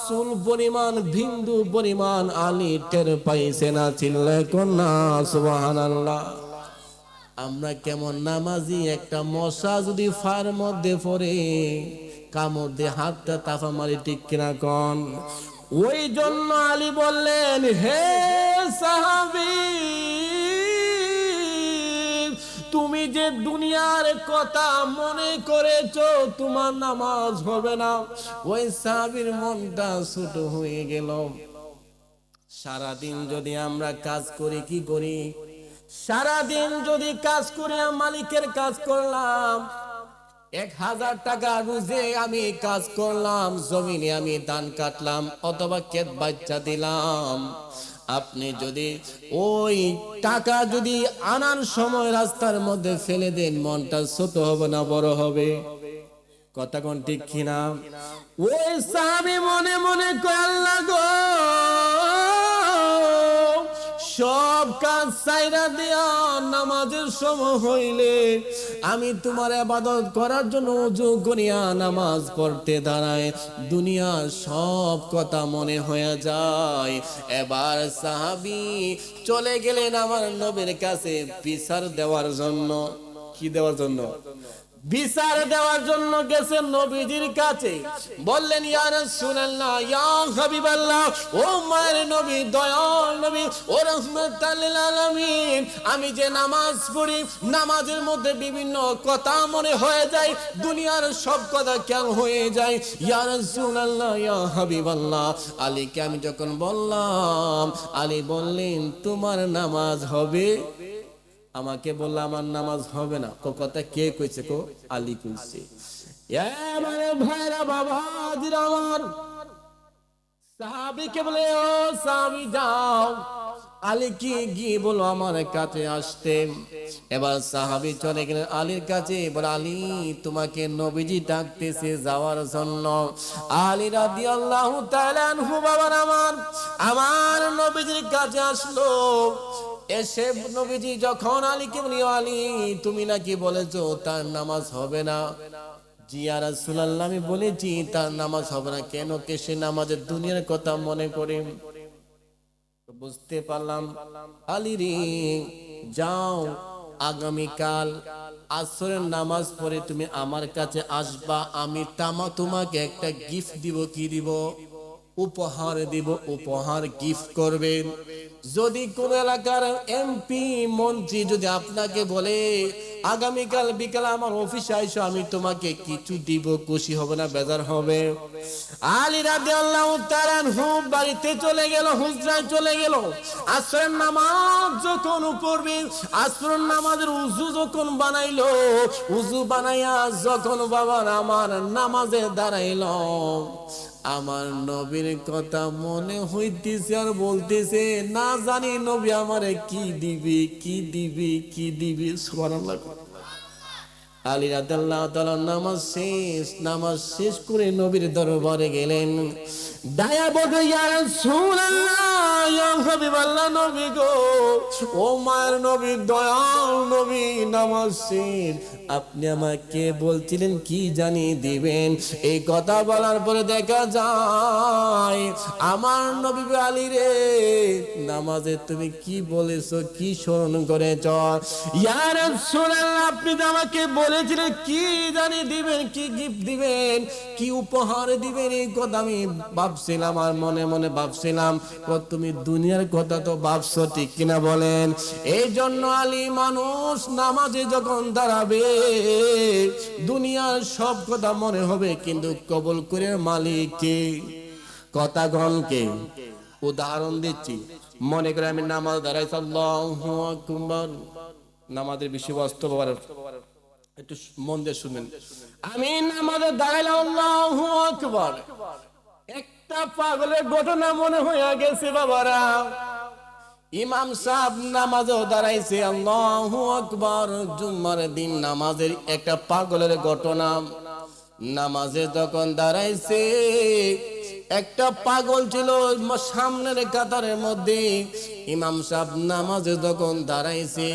চুল পরিমাণ, বিন্দু পরিমাণ আলী টের পাইছে না। চিল্লায় কন্যা সুবহানাল্লাহ। আমরা কেমন নামাজি, একটা মশা যদি ফার মধ্যে পড়ে কামড় দিয়ে হাতটা তাফা মারি, ঠিক কিনা কন? ওই জন্য আলী বললেন, হে সাহাবী, তুমি যে দুনিয়ার কথা মনে করেছো তোমার নামাজ হবে না। ওই সাহাবীর মনটা ছোট হয়ে গেল। সারাদিন যদি আমরা কাজ করি, কি করি? সারাদিন যদি কাজ করি, মালিকের কাজ করলাম, 1000 টাকা রোজে আমি কাজ করলাম, জমিনে আমি ধান কাটলাম অথবা ক্ষেত বাচ্চা দিলাম, আপনি যদি ওই টাকা যদি আনার সময় রাস্তার মধ্যে ফেলে দেন, মনটা ছোট হবে না বড় হবে? কথা কোন ঠিক কিনা? ওই সাহাবী মনে মনে কয়, আল্লাহ গো, সব কাজ ছাইরা দিয়া নামাজের সময় হইলে আমি তোমার ইবাদত করার জন্য ওযু করিয়া নামাজ পড়তে দাঁড়াই, দুনিয়ার সব কথা মনে হয়ে যায়। এবার সাহাবী চলে গেলেন আমার নবীর কাছে বিচার দেওয়ার জন্য। কি দেওয়ার জন্য? বিচার দেওয়ার জন্য গেছেন নবীজির কাছে। বললেন, ইয়া রাসূলুল্লাহ, ইয়া হাবিবাল্লাহ, ও মায়ের নবী, দয়াল নবী, ও রাহমাতাল লিল আলামিন, আমি যে নামাজ পড়ি, নামাজের মধ্যে বিভিন্ন কথা মনে হয়ে যায়, দুনিয়ার সব কথা কেন হয়ে যায়। ইয়া রাসূলুল্লাহ, ইয়া হাবিবাল্লাহ, আলীকে আমি যখন বললাম, আলী বললেন, তোমার নামাজ হবে। আমাকে বলল আমার নামাজ হবে না। কথা কে কইছে? আলী কইছে। মানে ভাইরা, বাবা দিরা আমার, সাহাবীকে বলে, ও সাহাবী যাও, আলী কি গিয়ে বলো আমার কাছে আসতে। এবার সাহাবী চলে গেলেন আলীর কাছে, বলে, আলী তোমাকে নবীজি ডাকতেছে যাওয়ার জন্য। আলী রাদিয়াল্লাহু তাআলা আনহু বাবার আমার নবীজির কাছে আসলো। এসে নবীজি যখন আলীকে বলি, আলী তুমি নাকি বলেছো তার নামাজ হবে না। জি ইয়া রাসূলুল্লাহ, আমি বলেছি তার নামাজ হবে না। কেন? কে সে নামাজের দুনিয়ার কথা মনে করে। বুঝতে পারলাম, আলী রে, যাও, আগামীকাল আসরের নামাজ পড়ে তুমি আমার কাছে আসবা, আমি তোমাকে একটা গিফট দিব। কি দিব? উপহার দিব। উপহার গিফট করবেন। যদি কোন এলাকার এমপি মন্ত্রী যদি আপনাকে বলে আগামীকাল বিকালে আমার অফিসে আইসো, আমি তোমাকে কিছু দিব, খুশি হবে না বেজার হবে? আলী রাদিয়াল্লাহু তাআলা আনহু বাড়িতে চলে গেল, হুজরায় চলে গেল। আসরের নামাজ যখন পড়বে, আসরের নামাজের উযু যখন বানাইলো, উযু বানাইয়া যখন বাবার আমার নামাজে দাঁড়াইলো, আমার নবীর কথা মনে হইতেছে আর বলতেছে, না জানি নবী আমারে কি দিবি, কি দিবি, কি দিবি। সুবহানাল্লাহ। আলী রাদিয়াল্লাহু তাআলা নামাজ শেষ করে নবীর দরবারে গেলেন। দায়া বলে, ইয়া রাসূলুল্লাহ, ইয়া হাবিবাল্লাহ, নবী গো, ও মায়ের নবী, দয়াল নবী, নামাজ শেষ, আপনি আমাকে বলছিলেন কি জানি দিবেন। এই কথা বলার পরে দেখা যায় আমার নবী আলী রে, নামাজে তুমি কি বলেছো, কি স্মরণ করেছ? ইয়া রাসূলুল্লাহ, আপনি তো আমাকে বলেছিলেন কি জানি দিবেন, কি গিফট দিবেন, কি উপহার দিবেন। এই কথা আমি ভাবছিলাম আর মনে মনে ভাবছিলাম, তুমি দুনিয়ার কথা তো ভাবছো, ঠিক কিনা বলেন? এই জন্য আলী, মানুষ নামাজে যখন দাঁড়াবে দুনিয়ার সব কথা মনে হবে, কিন্তু কবুল করে মালিক কে, কথা গণকে। উদাহরণ দিচ্ছি, মনে করে আমি নামাজ দাঁড়াইছি, আল্লাহু আকবার, নামাজের বিষয়বস্তু একটু মন দিয়ে শুনবেন। আমি নামাজে দাঁড়াইলাম, আল্লাহু আকবার, একটা পাগলের ঘটনা মনে হয়ে গেছে বাবারা। ইমাম সাহেব নামাজও দাঁড়াইছে, আল্লাহু আকবার, জুম্মার দিন নামাজের একটা পাগলের ঘটনা। নামাজে যখন দাঁড়াইছে, একটা পাগল ছিল সামনের কাতারের মধ্যে। ইমাম সাহেব নামাজে যখন দাঁড়াইছে,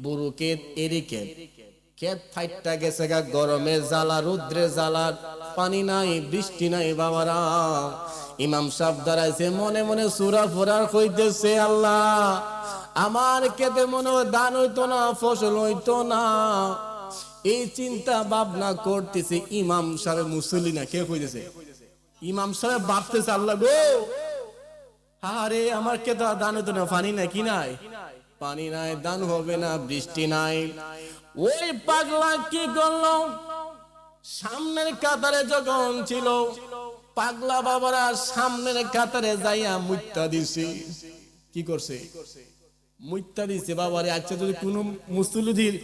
বুড়ো ক্ষেত, এরিকে ক্ষেত ফাইটটা গেছে গা, গরমে জ্বালা, রুদ্রে জ্বালা, পানি নাই, বৃষ্টি নাই বাবারা। ইমাম সাহেব দাঁড়াইছে, মনে মনে সূরা ফোরার কইতেছে, আল্লাহ, আমার ক্ষেতে মনে হয় ধান হইতো না, ফসল হইতো না। এই চিন্তা ভাবনা করতেছে ইমাম সাহেব, মুসল্লি না, কে কইতেছে? ইমাম সাহেব ভাবতেছে, আল্লাহ গো, আরে আমার ক্ষেতে ধান হইতো না, পানি নাই, কি নাই, পানি নাই, ধান হবে না, বৃষ্টি নাই। ওই পাগলা কি করলো, সামনের কাতারে যখন ছিল, পাগলা বাবারা সামনের কাতারে যাইয়া মুইত্তা দিছে। কি করছে? মুইত্তা দিছে বাবারে। আচ্ছা, যদি কোন মুসল্লির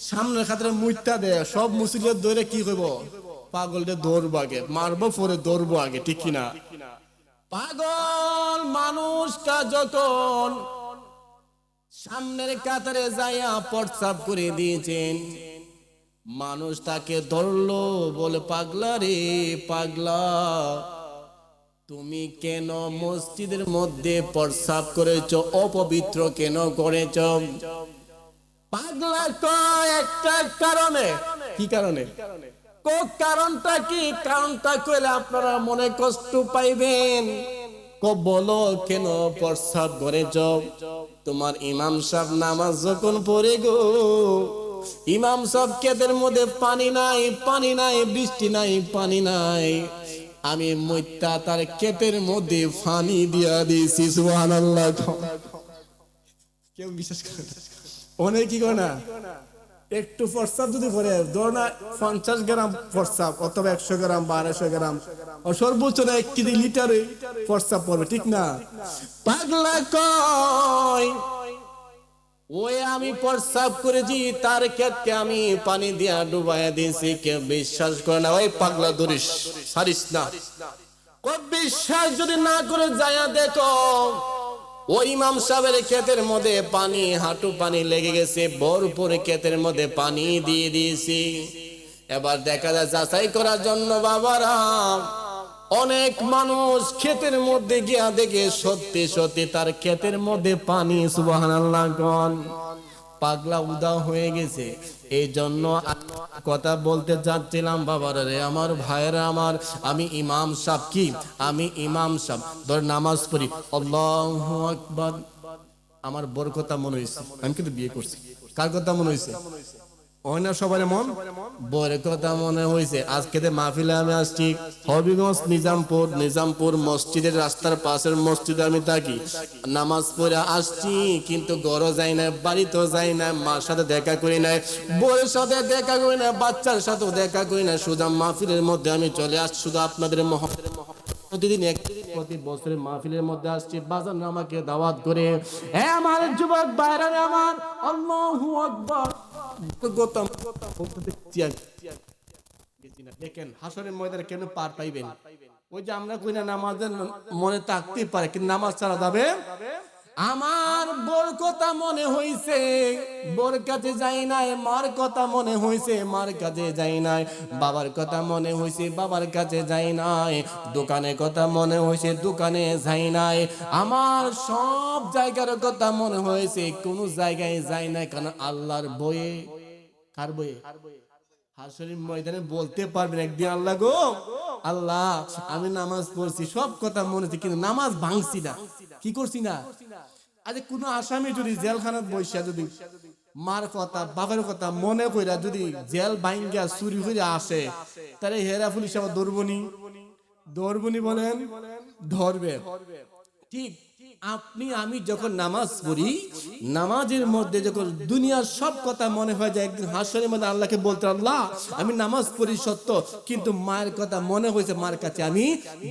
সামনের কাতারে মুইত্তা দেয়, সব মুসল্লির ধরে কি করব? পাগলটা দৌড়বো আগে, মারবো পরে দৌড়বো আগে, ঠিক কিনা? পাগল মানুষটা যখন সামনের কাতারে যাইয়া প্রস্রাব করে দিয়েছেন, মানুষ তাকে ধরলো, বলে, পাগলা রে পাগলা, তুমি কেন মসজিদের মধ্যে প্রস্রাব করেছো, অপবিত্র কেন করেছো? পাগলা কয়, একটা কারণে। কি কারণে? কারণটা কি? কারণটা কইলে আপনারা মনে কষ্ট পাইবেন। বলো কেন প্রস্রাব করেছ? তোমার ইমাম সাহেব নামাজ যখন পড়ে গো, ইমাম সাহেব ক্ষেতের মধ্যে পানি নাই, পানি নাই, বৃষ্টি নাই, পানি নাই, আমি মইত্তা তার ক্ষেতের মধ্যে পানি দিয়া দিয়েছি। সুবহানাল্লাহ। কেউ বিশ্বাস করে না, অনেক কি করে না, একটু প্রস্রাব যদি করে, ধর না 50 গ্রাম প্রস্রাব অথবা 100 গ্রাম বা 250 গ্রাম, সর্বোচ্চ 1 কেজি লিটারে প্রস্রাব পড়বে, ঠিক না? পাগলা কয়, ওই আমি প্রস্রাব করেছি, তার ক্ষেতকে আমি পানি দিয়া ডুবাইয়া দিয়েছি, কেউ বিশ্বাস করে না। ওই পাগলা ধরিস, ছাড়িস না। বিশ্বাস যদি না করে যায়া দেখো, ওই ইমাম সাহেবের ক্ষেতের মধ্যে পানি, হাঁটু পানি লেগে গেছে, ভরপুর ক্ষেতের মধ্যে পানি দিয়ে দিয়েছি। এবার দেখা যায় যাচাই করার জন্য বাবারা, অনেক মানুষ ক্ষেতের মধ্যে গিয়া দেখে সত্যি সত্যি তার ক্ষেতের মধ্যে পানি। সুবহানাল্লাহ। পাগলা উদা হয়ে গেছে। এই জন্য কথা বলতে যাচ্ছিলাম বাবারা রে, আমার ভাইরা আমার, আমি ইমাম সাহেব, কি আমি ইমাম সাহেব, ধর নামাজ পড়ি, আল্লাহু আকবার, আমার বড় কথা মনে হয়েছে, আমি কিন্তু বিয়ে করছি। কার কথা মনে হয়েছে? অন্য সবার মন বড় কথা মনে হয়েছে। আজকে মাহফিলে আমি আসছি হবিগঞ্জ নিজামপুর মসজিদের রাস্তার পাশের মসজিদে আমি থাকি, নামাজ পড়ে আসছি, কিন্তু ঘরও যাই না, বাড়িতেও যাই না, মার সাথে দেখা করি না, বউয়ের সাথে দেখা করি না, বাচ্চার সাথেও দেখা করি না, সোজা মাহফিলের মধ্যে আমি চলে আসছি। শুধু আপনাদের প্রতিদিন প্রতি বছরের মাহফিলের মধ্যে আসছি, বাজার আমাকে দাওয়াত করে, আমার যুবক বাইরে আমার আল্লাহু আকবার দেখেন হাসরের ময়দানে কেন পার পাইবেন। ওই যে আমরা কই না নামাজের মনে থাকতে পারে, কিন্তু নামাজ ছাড়া যাবে। আমার বোর কথা মনে হইছে, বোর কাছে যাই নাই, মার কথা মনে হইছে, মার কাছে যাই নাই, বাবার কথা মনে হইছে, বাবার কাছে যাই নাই, দোকানের কথা মনে হইছে, দোকানে যাই নাই, আমার সব জায়গার কথা মনে হয়েছে, কোন জায়গায় যাই নাই, কারণ আল্লাহর বয়ে। কার বয়ে? হাসরের ময়দানে বলতে পারবেন একদিন, আল্লাহ গো আল্লাহ আমি নামাজ পড়ছি, সব কথা মনে হচ্ছে, কিন্তু নামাজ ভাঙছি না। কি করছি না? আজ কোন আসামি যদি জেলখানাত বসে যদি মার কথা বাবার কথা মনে কইরা যদি জেল ভাঙ্গা চুরি করে আসে, তাহলে হেরা পুলিশ আবার ধরবনি বলেন, ধরবে। ঠিক আপনি আমি যখন নামাজ পড়ি, নামাজের মধ্যে যখন দুনিয়ার সব কথা মনে হয় যায়, একদিন হাসরের মধ্যে আল্লাহকে বলতে, আল্লাহ আমি নামাজ পড়ি সত্য, কিন্তু মায়ের কথা মনে হয়েছে, মার কাছে আমি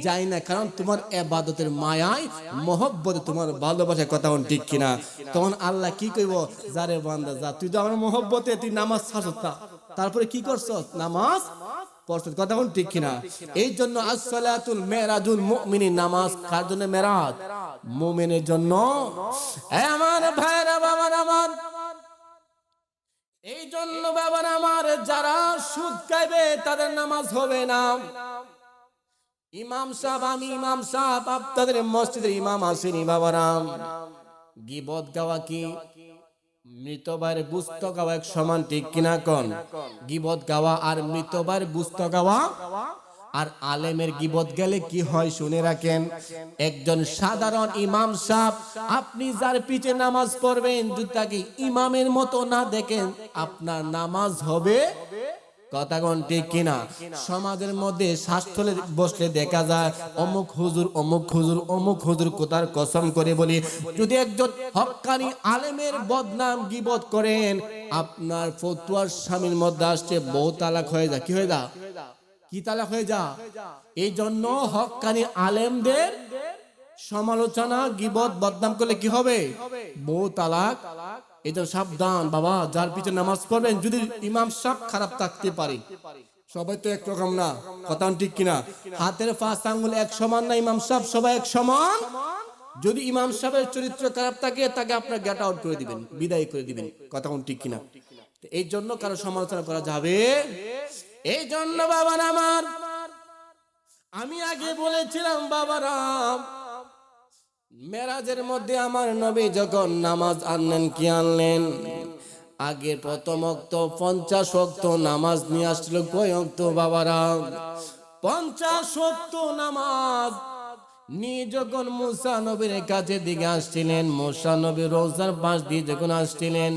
যাই না, কারণ তোমার ইবাদতের মায়ায় মহব্বতে তোমার ভালোবাসার কথা ঠিক কিনা। তখন আল্লাহ কি কইব, যারে বান্দা যা, তুই তো আমার মহব্বতে তুই নামাজ ছাড়ছ না, তারপরে কি করছ? নামাজ পড়ছ, কথা ঠিক কিনা। এই জন্য আসসালাতুল মেরাজুল মুমিনিন, নামাজ কার জন্য মেরাজ? মুমিনের জন্য। আমার ভাইরা বাবার আমার, এই জন্য বাবার আমার, যারা সুদ খাইবে তাদের নামাজ হবে না। ইমাম সাহেব, আমি ইমাম সাহেব, আপনাদের মসজিদের ইমাম আসেনি বাবারা। গীবত গাওয়া কি মৃত ভাইয়ের গুস্ত গাওয়া এক সমান, ঠিক কিনা কোন? গীবত গাওয়া আর মৃত ভাইয়ের গুস্ত গাওয়া আর আলেমের গীবত গেলে কি হয় শুনে রাখেন। একজন সাধারণ ইমাম সাহেব, আপনি যার পিছে নামাজ পড়বেন, যদি তাকে ইমামের মতো না দেখেন, আপনার নামাজ হবে কথা কোন ঠিক কিনা। সমাজের মধ্যে শাস্ত্রে বসলে দেখা যায় অমুক হুজুর অমুক হুজুর অমুক হুজুর, কোথার কসম করে বলি, যদি একজন হক্কানি আলেমের বদনাম গীবত করেন, আপনার ফতোয়ার স্বামীর মধ্যে আসছে বহু তালাক হয়ে যায়। কি হয়ে যা? কি তালাক হয়ে যা? এই জন্য হক্কানি আলেমদের সমালোচনা গীবত বদনাম করলে কি হবে? বহু তালাক। এই জন্য সাবধান বাবা, যার পিছনে নামাজ পড়বেন, যদি ইমাম সাহেব খারাপ থাকতে পারে, সবাই তো একরকম না, কথা ঠিক কিনা। হাতের 5 আঙ্গুল এক সমান না, ইমাম সাহেব সবাই এক সমান। যদি ইমাম সাহেবের চরিত্র খারাপ থাকে, তাকে আপনার গেট আউট করে দিবেন, বিদায় করে দিবেন, কথা ঠিক কিনা। এই জন্য কারো সমালোচনা করা যাবে। এই জন্য বাবা আমার, আমি আগে বলেছিলাম বাবারা, মেরাজের মধ্যে আমার নবী যখন নামাজ আনলেন, কি আনলেন? আগে প্রথম ওয়াক্ত 50 ওয়াক্ত নামাজ নিয়ে আসছিল। কয় ওয়াক্ত বাবারা? 50 ওয়াক্ত নামাজ নিয়ে যখন মুসা নবীর কাছে দিকে আসছিলেন, মুসা নবী রোজার পাশ দিয়ে যখন আসছিলেন,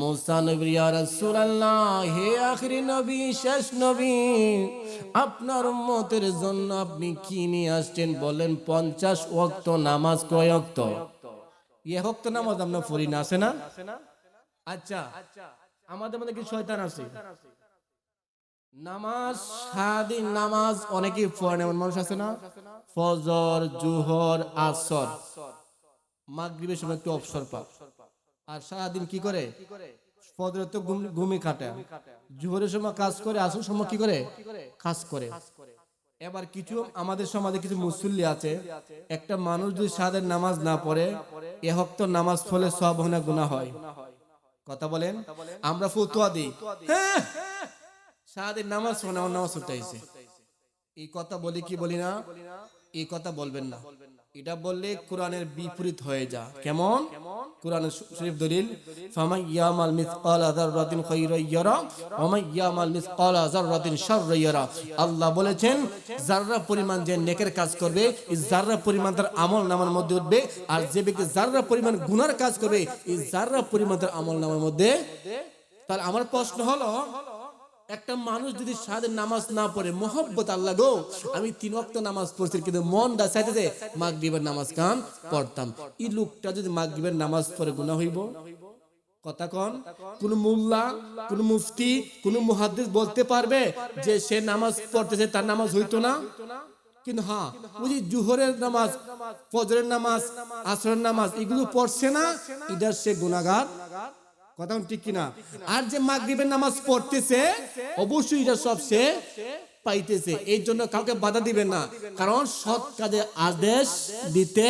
মুসা নবী, ইয়া রাসূলুল্লাহ, হে আখিরি নবী, শেষ নবী, আপনার উম্মতের জন্য আপনি কি নিয়ে আসছেন বলেন? 50 ওয়াক্ত নামাজ। কয় ওয়াক্ত? এক ওয়াক্ত নামাজ আমরা পড়ি না, আছে না? আচ্ছা, আমাদের মধ্যে কি শয়তান আছে? নামাজ সারাদিন নামাজ অনেকেই পড়ে না, এমন মানুষ আছে না? ফজর, জোহর, আসর, মাগরিবের সময় একটু অবসর পায়, আর সারাদিন কি করে? ফজরে তো ঘুমে কাটে, জোহরের সময় কাজ করে, আসর সময় কি করে? কাজ করে। এবার কিছু আমাদের সমাজে কিছু মুসল্লি আছে, একটা মানুষ যদি সারাদিন নামাজ না পড়ে, এ হক্ত নামাজ পড়লে সওয়াব হয় না গুনাহ হয়? কথা বলেন। আমরা ফতোয়া দিই, হ্যাঁ সারাদিন নামাজ পড়ে না, নামাজ পড়তে আইছে, এই কথা বলি কি বলি না? এই কথা বলবেন না। এটা বললে কোরআনের বিপরীত হয়ে যা। কেমন? কোরআনের শরীফ দলিল, ফামান ইয়ামাল মিসকালা যাররাতিন খায়রান ইয়ারা ওয়া মান ইয়ামাল মিসকালা যাররাতিন শাররান ইয়ারা। আল্লাহ বলেছেন, যাররা পরিমাণ যে নেকের কাজ করবে, এই যাররা পরিমাণ তার আমলনামার মধ্যে উঠবে, আর যে ব্যক্তি যাররা পরিমাণ গুনার কাজ করবে, এই যাররা পরিমাণ তার আমলনামার মধ্যে তাহলে আমার প্রশ্ন হলো, একটা মানুষ যদি সারাদিন নামাজ না পড়ে, মোহব্বত আল্লাহ গো আমি 3 ওয়াক্ত নামাজ পড়ছি কিন্তু মনটা চাইতে যে মাগরিবের নামাজ কাম পড়তাম, এই লোকটা যদি মাগরিবের নামাজ পড়ে গুনাহ হইব? কথা কন। কোন মোল্লা, কোন মুফতি, কোন মুহাদ্দিস বলতে পারবে যে সে নামাজ পড়তেছে তার নামাজ হইতো না? কিন্তু হ্যাঁ, ওই যে জোহরের নামাজ, ফজরের নামাজ, আসরের নামাজ এগুলো পড়ছে না, এটা সে গুনাহগার। কথা ঠিক কিনা? আর যে মাগরিবের নামাজ পড়তেছে অবশ্যই এটা সব সে পাইতেছে। এই জন্য কাউকে বাধা দিবেন না, কারণ সৎ কাজে আদেশ দিতে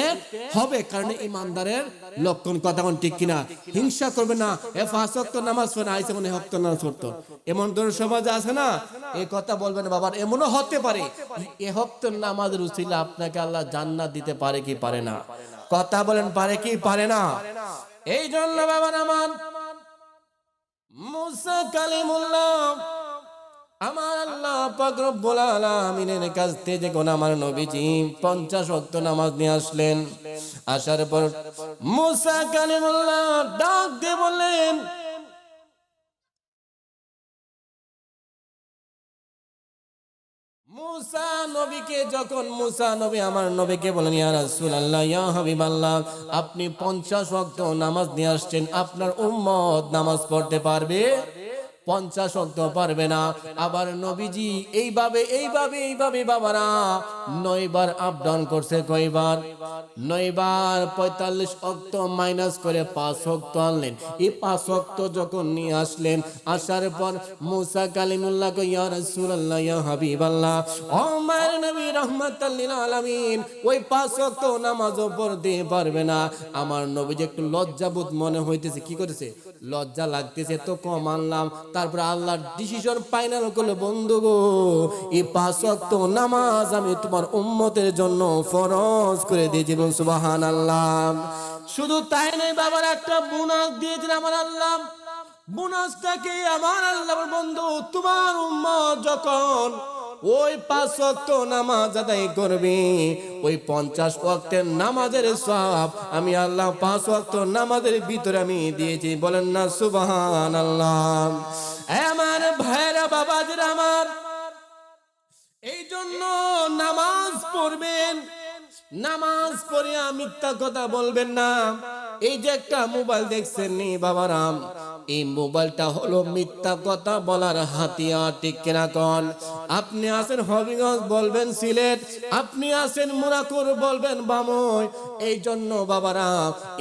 হবে, কারণ ইমানদারের লক্ষণ। কথা ঠিক কিনা? হিংসা করবে না, এ 5 ওয়াক্ত নামাজ পড়ে আইছে মনে হক্ত নামাজ পড়তো, এমন ধরনের সমাজ আছে না, এই কথা বলবেন বাবা। এমনও হতে পারে এ হক্ত নামাজের উসিলা আপনাকে আল্লাহ জান্নাত দিতে পারে কি পারে না? কথা বলেন, পারে কি পারে না? এই জন্য বাবা আমার মুসা কালিমুল্লাহ আমার আল্লাহ পাক রব্বুল আলামিনের কাছ থেকে যখন আমার নবীজি 50 ওয়াক্ত নামাজ নিয়ে আসলেন, আসার পর মুসা কালিমুল্লাহ ডাক দিয়ে বললেন, মুসা নবীকে যখন মুসা নবী আমার নবীকে বলেন, ইয়া রাসূলুল্লাহ, ইয়া হাবিবাল্লাহ, আপনি 50 ওয়াক্ত নামাজ নিয়ে আসছেন, আপনার উম্মত নামাজ পড়তে পারবে? 50 ওয়াক্ত পারবে না। আবার নবীজি এইভাবে এইভাবে এইভাবে বাবারা 9 বার আপ ডাউন করছে। কয়বার? 9 বার 45 ওয়াক্ত মাইনাস করে 5 ওয়াক্ত আনলেন। এই 5 ওয়াক্ত যখন নিয়ে আসলেন, আসার পর মুসা কালিমুল্লাহ কই, ইয়া রাসূলুল্লাহ, ইয়া হাবিবাল্লাহ, ও মায়ের নবী রাহমাতাল লিল আলামিন, ওই 5 ওয়াক্ত নামাজও পড়তে পারবে না। আমার নবীজি একটু লজ্জাবোধ মনে হইতেছে। কি করেছে? লজ্জা লাগতেছে, তো কম আনলাম। তারপর আল্লাহর ডিসিশন ফাইনাল করলো, বন্ধু গো, এই 5 ওয়াক্ত নামাজ আমি তোমার উম্মতের জন্য ফরজ করে দিয়েছি। বল সুবহানাল্লাহ। শুধু তাই নয় বাবার, একটা বোনাস দিয়েছেন আমার আল্লাহ। বোনাসটাকে আমার আল্লাহ, বন্ধু তোমার উম্মত যখন ওই 5 ওয়াক্ত নামাজ আদায় করবে, ওই 50 ওয়াক্তের নামাজের সওয়াব আমি আল্লাহ 5 ওয়াক্ত নামাজের ভিতরে আমি দিয়েছি। বলেন না সুবহানাল্লাহ। আমার ভাইরা বাবাজিরা আমার, এই জন্য নামাজ পড়বেন, নামাজ পড়ে মিথ্যা কথা বলবেন না। এই যে একটা মোবাইল দেখছেন নি বাবারাম, এই মোবাইলটা হলো মিথ্যা কথা বলার হাতিয়ার। ঠিক কিনা কোন? আপনি আছেন হবিগঞ্জ, বলবেন সিলেট, আপনি আছেন মুরাকুর, বলবেন বামই। এই জন্য বাবারা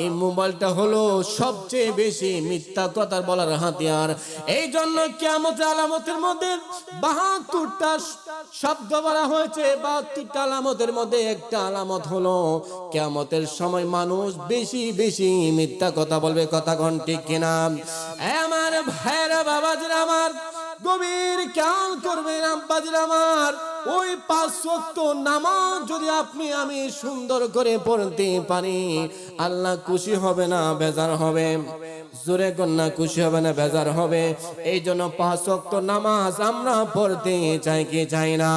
এই মোবাইলটা হলো সবচেয়ে বেশি মিথ্যা কথা বলার হাতিয়ার। এই জন্য কিয়ামতের আলামতের মধ্যে 72টা শব্দ বলা হয়েছে। 72টা আলামতের মধ্যে একটা আলামত হলো কিয়ামতের সময় মানুষ বেশি বেশি মিথ্যা কথা বলবে। কথা কোন ঠিক কিনা? আমার ভাইরা বাবাজিরা আমার, গভীর খেয়াল করবেন আব্বাজিরা আমার, ওই 5 ওয়াক্ত নামাজ যদি আপনি আমি সুন্দর করে পড়তে পারি, আল্লাহ খুশি হবে না বেজার হবে? জোরে কন্যা, খুশি হবে না বেজার হবে? এই জন্য 5 ওয়াক্ত নামাজ আমরা পড়তে চাই কি চাই না?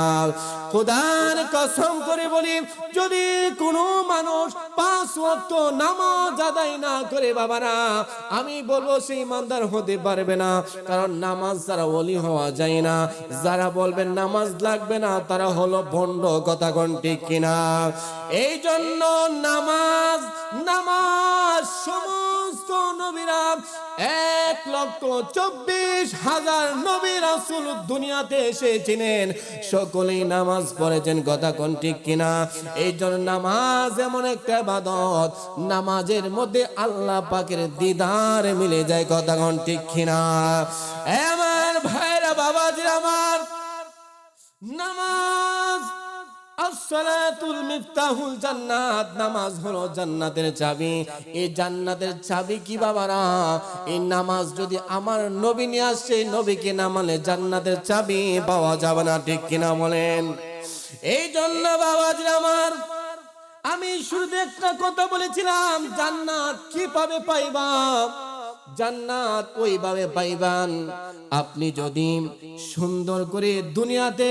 খোদার কসম করে বলি, যদি কোনো মানুষ 5 ওয়াক্ত নামাজ আদায় না করে বাবারা, আমি বলবো সে ইমানদার হতে পারবে না। কারণ নামাজ ছাড়া ওলি হওয়া যায় না। যারা বলবেন নামাজ লাগবে না, তারা হলো ভণ্ড। কথা কোন ঠিক কিনা? এই জন্য নামাজ নামাজ সমস্ত নবীরা 1,24,000 নবী রাসূল দুনিয়াতে এসেছিলেন, সকলেই নামাজ পড়েছেন। কথা কোন ঠিক কিনা? এই জন্য নামাজ এমন একটা ইবাদত, নামাজের মধ্যে আল্লাহ পাকের দিদার মিলে যায়। কথা কোন ঠিক কিনা? আমার ভাইরা বাবাজিরা আমার, নামাজ আসসালাতুল মিফতাহুল জান্নাত, নামাজ হলো জান্নাতের চাবি। এই জান্নাতের চাবি কি বাবারা? এই নামাজ যদি আমার নবী নিয়ে আসে, নবীকে না মানে জান্নাতের চাবি পাওয়া যাবে না। ঠিক কিনা বলেন? এই জন্য বাবাজি আমার, আমি শুরুতে একটা কথা বলেছিলাম, জান্নাত কিভাবে পাইবা? জান্নাত ওইভাবে পাইবান আপনি যদি সুন্দর করে দুনিয়াতে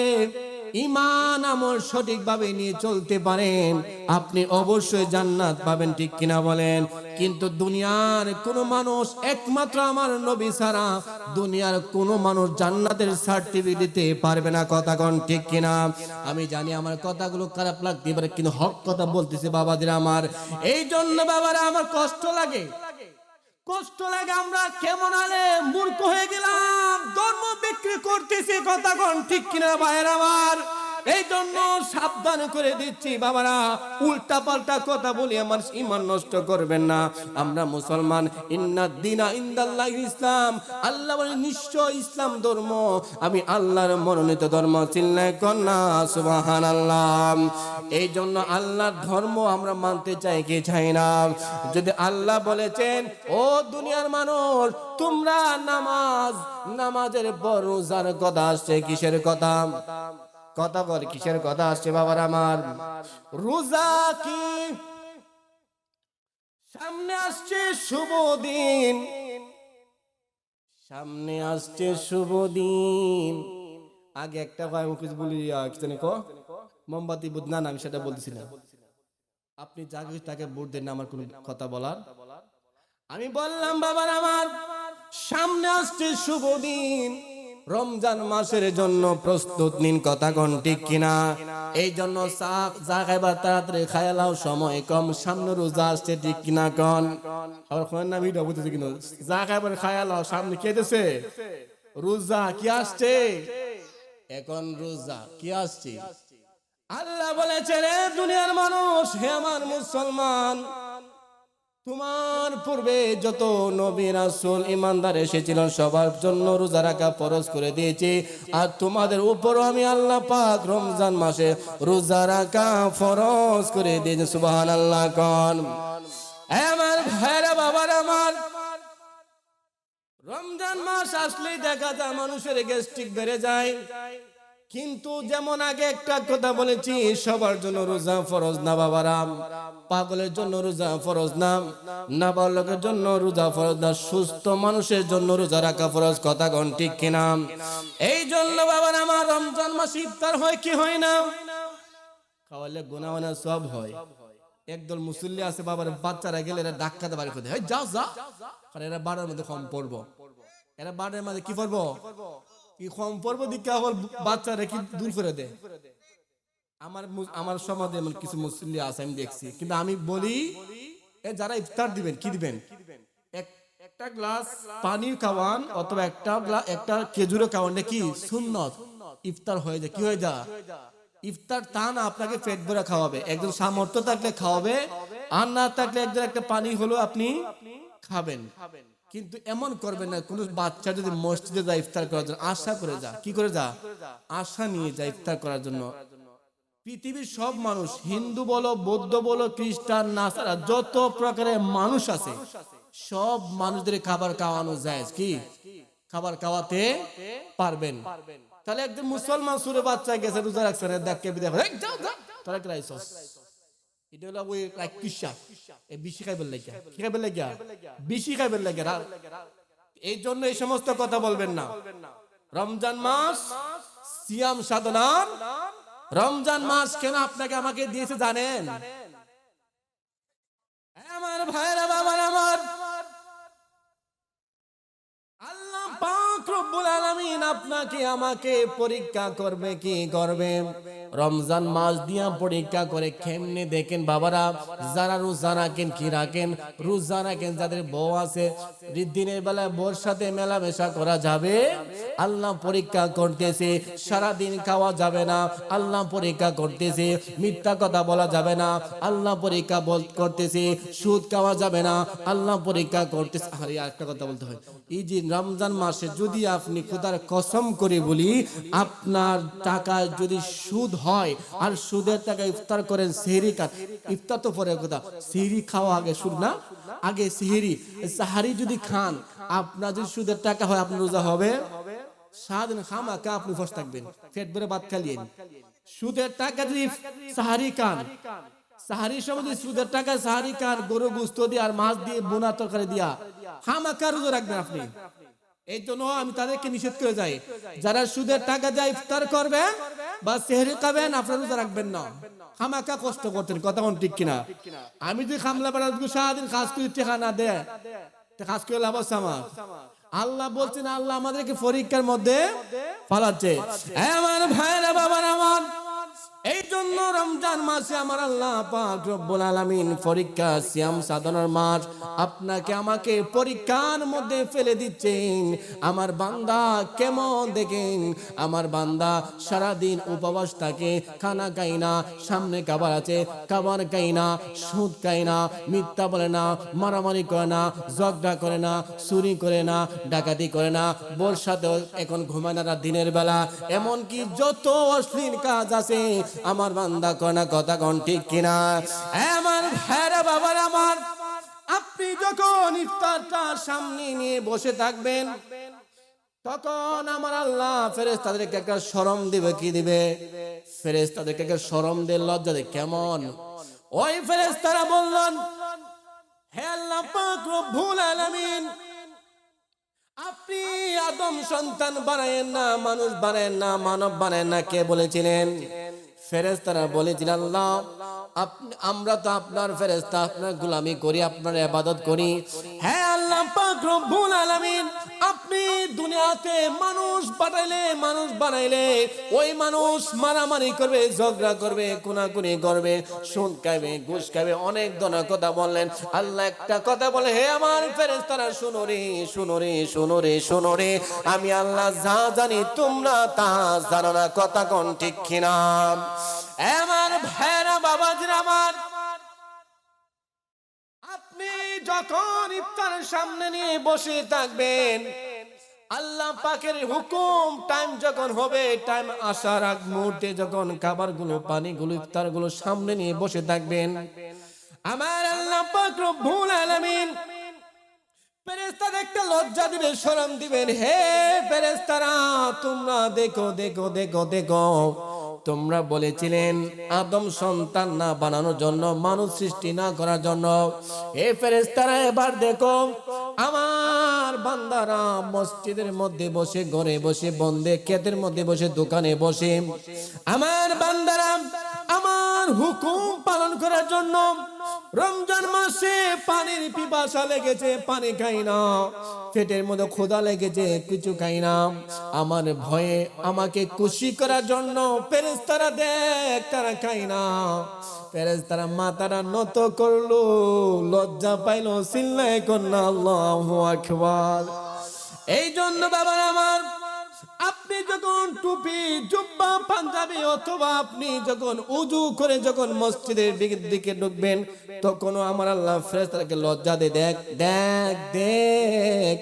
ঈমান আমল সঠিকভাবে নিয়ে চলতে পারেন, আপনি অবশ্যই জান্নাত পাবেন, ঠিক কিনা বলেন? কিন্তু দুনিয়ার কোন মানুষ, একমাত্র আমার নবী ছাড়া দুনিয়ার কোন মানুষ জান্নাতের সার্টিফিকেট দিতে পারবে না। কথা কোন ঠিক কিনা? আমি জানি আমার কথাগুলো খারাপ লাগতে পারে, কিন্তু হক কথা বলতেছি বাবাদের আমার। এই জন্য বাবারা আমার কষ্ট লাগে, কষ্ট লাগে। আমরা কেমন আলে মূর্খ হয়ে গেলাম, ধর্ম বিক্রি করতেছি। কথা কোন ঠিক কিনা ভাইয়ের আমার? এই জন্য সাবধান করে দিচ্ছি বাবারা, উল্টা পাল্টা কথা বলি আমার ঈমান নষ্ট করবেন না। আমরা মুসলমান, ইন্নাদ দীনা ইনদাল্লাহিল ইসলাম। আল্লাহ বলেন নিশ্চয় ইসলাম ধর্ম আমি আল্লাহর মনোনীত ধর্ম। চিল্লায় কন্যা সুবহানাল্লাহ। এই জন্য আল্লাহর ধর্ম আমরা মানতে চাই কি চাই না? যদি আল্লাহ বলেছেন ও দুনিয়ার মানুষ তোমরা নামাজের পর রোজার কথা আসছে, কিসের কথা? কথা বল, কিসের কথা আসছে বাবার আমার? রোজা কি? সামনে আসছে শুভ দিন, সামনে আসছে শুভ দিন। আগে একটা ভাই মুখ বলি মোমবাতি বুধ না, আমি সেটা বলতেছিলাম। আপনি যাকে তাকে ভোট দেন না, আমার কোন কথা বলার। আমি বললাম বাবার আমার, সামনে আসছে শুভ দিন, রমজান মাসের জন্য প্রস্তুত নিন। কথা কোন ঠিক কিনা? এই জন্য যা খাইবার তাড়াতাড়ি খাইলাও, সময় কম, সামনে রোজা আসছে, ঠিক কিনা কোন? আবার কোন না ভিডিও বুঝতেছি কিনা, যা খাইবার খাইলাও, সামনে কে দিছে? রোজা কি আসছে এখন? রোজা কি আসছে? আল্লাহ বলেছেন হে দুনিয়ার মানুষ, হে আমার মুসলমান, তোমার পূর্বে যত নবী রাসূল ঈমানদার এসেছিল সবার জন্য রোজা রাখা ফরজ করে দিয়েছি, আর তোমাদের উপরও আমি আল্লাহ পাক রমজান মাসে রোজা রাখা ফরজ করে দিয়েছি। সুবহানাল্লাহ কোন? আমার ভাইরা বাবারা আমার, রমজান মাস আসলেই দেখা যায় মানুষের গ্যাস্ট্রিক বেড়ে যায়। কিন্তু যেমন আগে একটা কথা বলেছি, সবার জন্য রোজা ফরজ না বাবারা। পাগলের জন্য রোজা ফরজ না, নাবালকের জন্য রোজা ফরজ না, সুস্থ মানুষের জন্য রোজা রাখা ফরজ। কথা কোন ঠিক কিনা? এই জন্য বাবারা আমার, রমজান মাসে ইফতার হয় কি হয় না? খাওয়ালে গুনাহ হয় না সব হয়। একদল মুসল্লি আছে বাবার, বাচ্চারা গেলে এরা ডাক্কাতে বাড়ি করে, যা যা, কারণ এরা বাড়ার মধ্যে কম পড়বো, এরা বাড়ার মধ্যে কি পড়বো, কি কম পড়বো দিকে আবার বাচ্চারা কি দূর করে দেয়। আমার সমাজে এমন কিছু মুসল্লি আছে আমি দেখছি। কিন্তু আমি বলি, যারা ইফতার দিবেন কি দিবেন? একটা গ্লাস পানি খাওয়ান, অথবা একটা খেজুরও খাওয়ান, কি সুন্নত। ইফতার হয়ে যায়, কি হয়ে যায়? ইফতার তা না, আপনাকে পেট ভরে খাওয়াবে। একজন সামর্থ্য থাকলে খাওয়াবে, আর না থাকলে একজন একটা পানি হলো আপনি খাবেন। কিন্তু এমন করবেন না, কোন বাচ্চা যদি মসজিদে যায় ইফতার করার জন্য, আশা করে যা, কি করে যা, আশা নিয়ে যায় ইফতার করার জন্য। পৃথিবীর সব মানুষ, হিন্দু বলো, বৌদ্ধ বলো, খ্রিস্টান, নাসারা, যত প্রকারের মানুষ আছে, সব মানুষদের খাবার খাওয়ানো যায়, কি খাবার খাওয়াতে পারবেন। তাহলে একজন মুসলমান সুরে বাচ্চা গেছে রোজা রাখছে, দেখে দেখো তোরা কি রাইছস, এটা হলো ওই কিসা এই বেশি খাইবেন লাগিয়া, কি খাইবেন লাগিয়া, বেশি খাইবেন লাগিয়া। এই জন্য এই সমস্ত কথা বলবেন না। রমজান মাস সিয়াম সাধনার, রমজান মাস কেন আপনাকে আমাকে দিয়েছে জানেন? আমার ভাইরা বাবারা আমার, আল্লাহ পাক রব্বুল আলামিন আপনাকে আমাকে পরীক্ষা করবে, কি করবে? রমজান মাস দিয়া পরীক্ষা করে। কেমনে দেখেন বাবারা, যারা রোজা রাখেন, কি রাখেন? রোজা রাখেন যাদের বউ আছে, দিনের বেলায় বউর সাথে মেলামেশা করা যাবে, আল্লাহ পরীক্ষা করতেছে। সারাদিন খাওয়া যাবে না, আল্লাহ পরীক্ষা করতেছে। মিথ্যা কথা বলা যাবে না, আল্লাহ পরীক্ষা করতেছে। সুদ খাওয়া যাবে না, আল্লাহ পরীক্ষা করতেছে। আরে একটা কথা বলতে হয়, এই যে রমজান মাসে যদি আপনি খোদার কসম করে বলি, আপনার টাকায় যদি সুদ হয় আর সুদের টাকা ইফতার করেন, সেহরি খান, ইফতার তো পরে কথা, সেহরি খাওয়া আগে, সুদ না আগে সেহরি, সাহারি যদি খান, আপনার যদি সুদের টাকা হয়, আপনার রোজা হবে? সারাদিন খামাখা আপনি ফস থাকবেন, পেট ভরে ভাত খালিয়েন। সুদের টাকা যদি সাহারি খান, সাহারির সময় যদি সুদের টাকা সাহারি খান, গরু গোশত দিয়ে আর মাছ দিয়ে বোনা তরকারি দিয়া, খামাখা রোজা রাখবেন আপনি। এই জন্য আমি তাদেরকে নিষেধ করে যাই, যারা সুদের টাকা দিয়ে ইফতার করবে বা সেহরি খাবেন, আপনারা রোজা রাখবেন না, খামাকা কষ্ট করতেন, কথা কোন ঠিক কিনা? আমি যদি খামলা বেড়া সারাদিন কাজ করি টেকা না দেয়, কাজ করে লাভ আছে আমার? আল্লাহ বলছেন, আল্লাহ আমাদেরকে পরীক্ষার মধ্যে ফালাচ্ছে। আমার ভাইরা বাবার আমার, এই জন্য রমজান মাসে আমার আল্লাহ পাক রব্বুল আলামিন পরীক্ষা, সিয়াম সাধনার মাস, আপনাকে আমাকে পরীক্ষার মধ্যে ফেলে দিচ্ছেন। আমার বান্দা কেমন দেখেন, আমার বান্দা সারাদিন উপবাস থাকে, খানা খায় না, সামনে খাবার আছে খাবার খায় না, সুদ খায় না, মিথ্যা বলে না, মারামারি করে না, ঝগড়া করে না, চুরি করে না, ডাকাতি করে না, বোর সাথেও এখন ঘুমায় না দিনের বেলা, এমনকি যত অশ্লীল কাজ আছে আমার বান্দা করে না, কথা কোন ঠিক কিনা? আমার ভাইরা বাবার আমার, আপনি যখন ইফতারটা সামনে নিয়ে বসে থাকবেন, তখন আমার আল্লাহ ফেরেশতাদেরকে একটা শরম দিবে। কি দিবে? ফেরেশতাদেরকে একটা শরম দিয়ে লজ্জা দেয়। কেমন? ওই ফেরেশতারা বললেন, হে আল্লাহ পাক রব্বুল আলামিন, আপনি আদম সন্তান বানায়েন না, মানুষ বানায়েন না, মানব বানায়েন না, কে বলেছিলেন? ফেরেশতারা বলেছিলেন, আল্লাহ আমরা তো আপনার ফেরেশতা, আপনার গোলামি করি, আপনার ইবাদত করি। হ্যাঁ আল্লাহ পাক রব্বুল আলামিন, আপনি দুনিয়াতে মানুষ বানাইলে ওই মানুষ মারামারি করবে, ঝগড়া করবে, খুনাখুনি করবে, সুদ খাবে, ঘুষ খাবে, অনেক ধরনের কথা বললেন। আল্লাহ একটা কথা বলে, হে আমার ফেরেশতারা শুনো রে, শুনো রে, শুনো রে, শুনো রে, আমি আল্লাহ যা জানি তোমরা তা জানো না, কথা কোন ঠিক কিনা? আমার ভাইরা বাবাজিরা আমার, আপনি যখন ইফতারের সামনে নিয়ে বসে থাকবেন, আল্লাহ পাকের হুকুম, টাইম যখন হবে, টাইম আসার আগ মুহূর্তে যখন খাবারগুলো, পানিগুলো, ইফতারগুলো সামনে নিয়ে বসে থাকবেন, আমার আল্লাহ পাক রব্বুল আলামিন ফেরেশতাদের একটা লজ্জা দিবে, শরম দিবেন। হে ফেরেশতারা, তোমরা দেখো দেখো দেখো দেখো, তোমরা বলেছিলেন আদম সন্তান না বানানোর জন্য, মানুষ সৃষ্টি না করার জন্য। হে ফেরেশতারা, এবার দেখো আমার বান্দারা মসজিদের মধ্যে বসে, ঘরে বসে, বন্দে ক্ষেতের মধ্যে বসে, দোকানে বসে, আমার বান্দারা আমার হুকুম পালন করার জন্য রমজান মাসে পানির পিপাসা লেগেছে, পানি খাই না, পেটের মধ্যে ক্ষুধা লেগেছে, কিছু খাই না, আমার ভয়ে আমাকে খুশি করার জন্য ফেরেশতারা দেখ তারা খাই না, ফেরেশতারা মাথাটা নত করলো, লজ্জা পাইলো, চিল্লায় কন্যা আল্লাহু আকবার। এই জন্য বাবা আমার, আপনি যখন টুপি, জুব্বা, পাঞ্জাবি, অথবা আপনি যখন উজু করে যখন মসজিদের দিকে ঢুকবেন, তখনও আমার আল্লাহ ফেরেশতাকে লজ্জা দিয়ে, দেখ দেখ দেখ,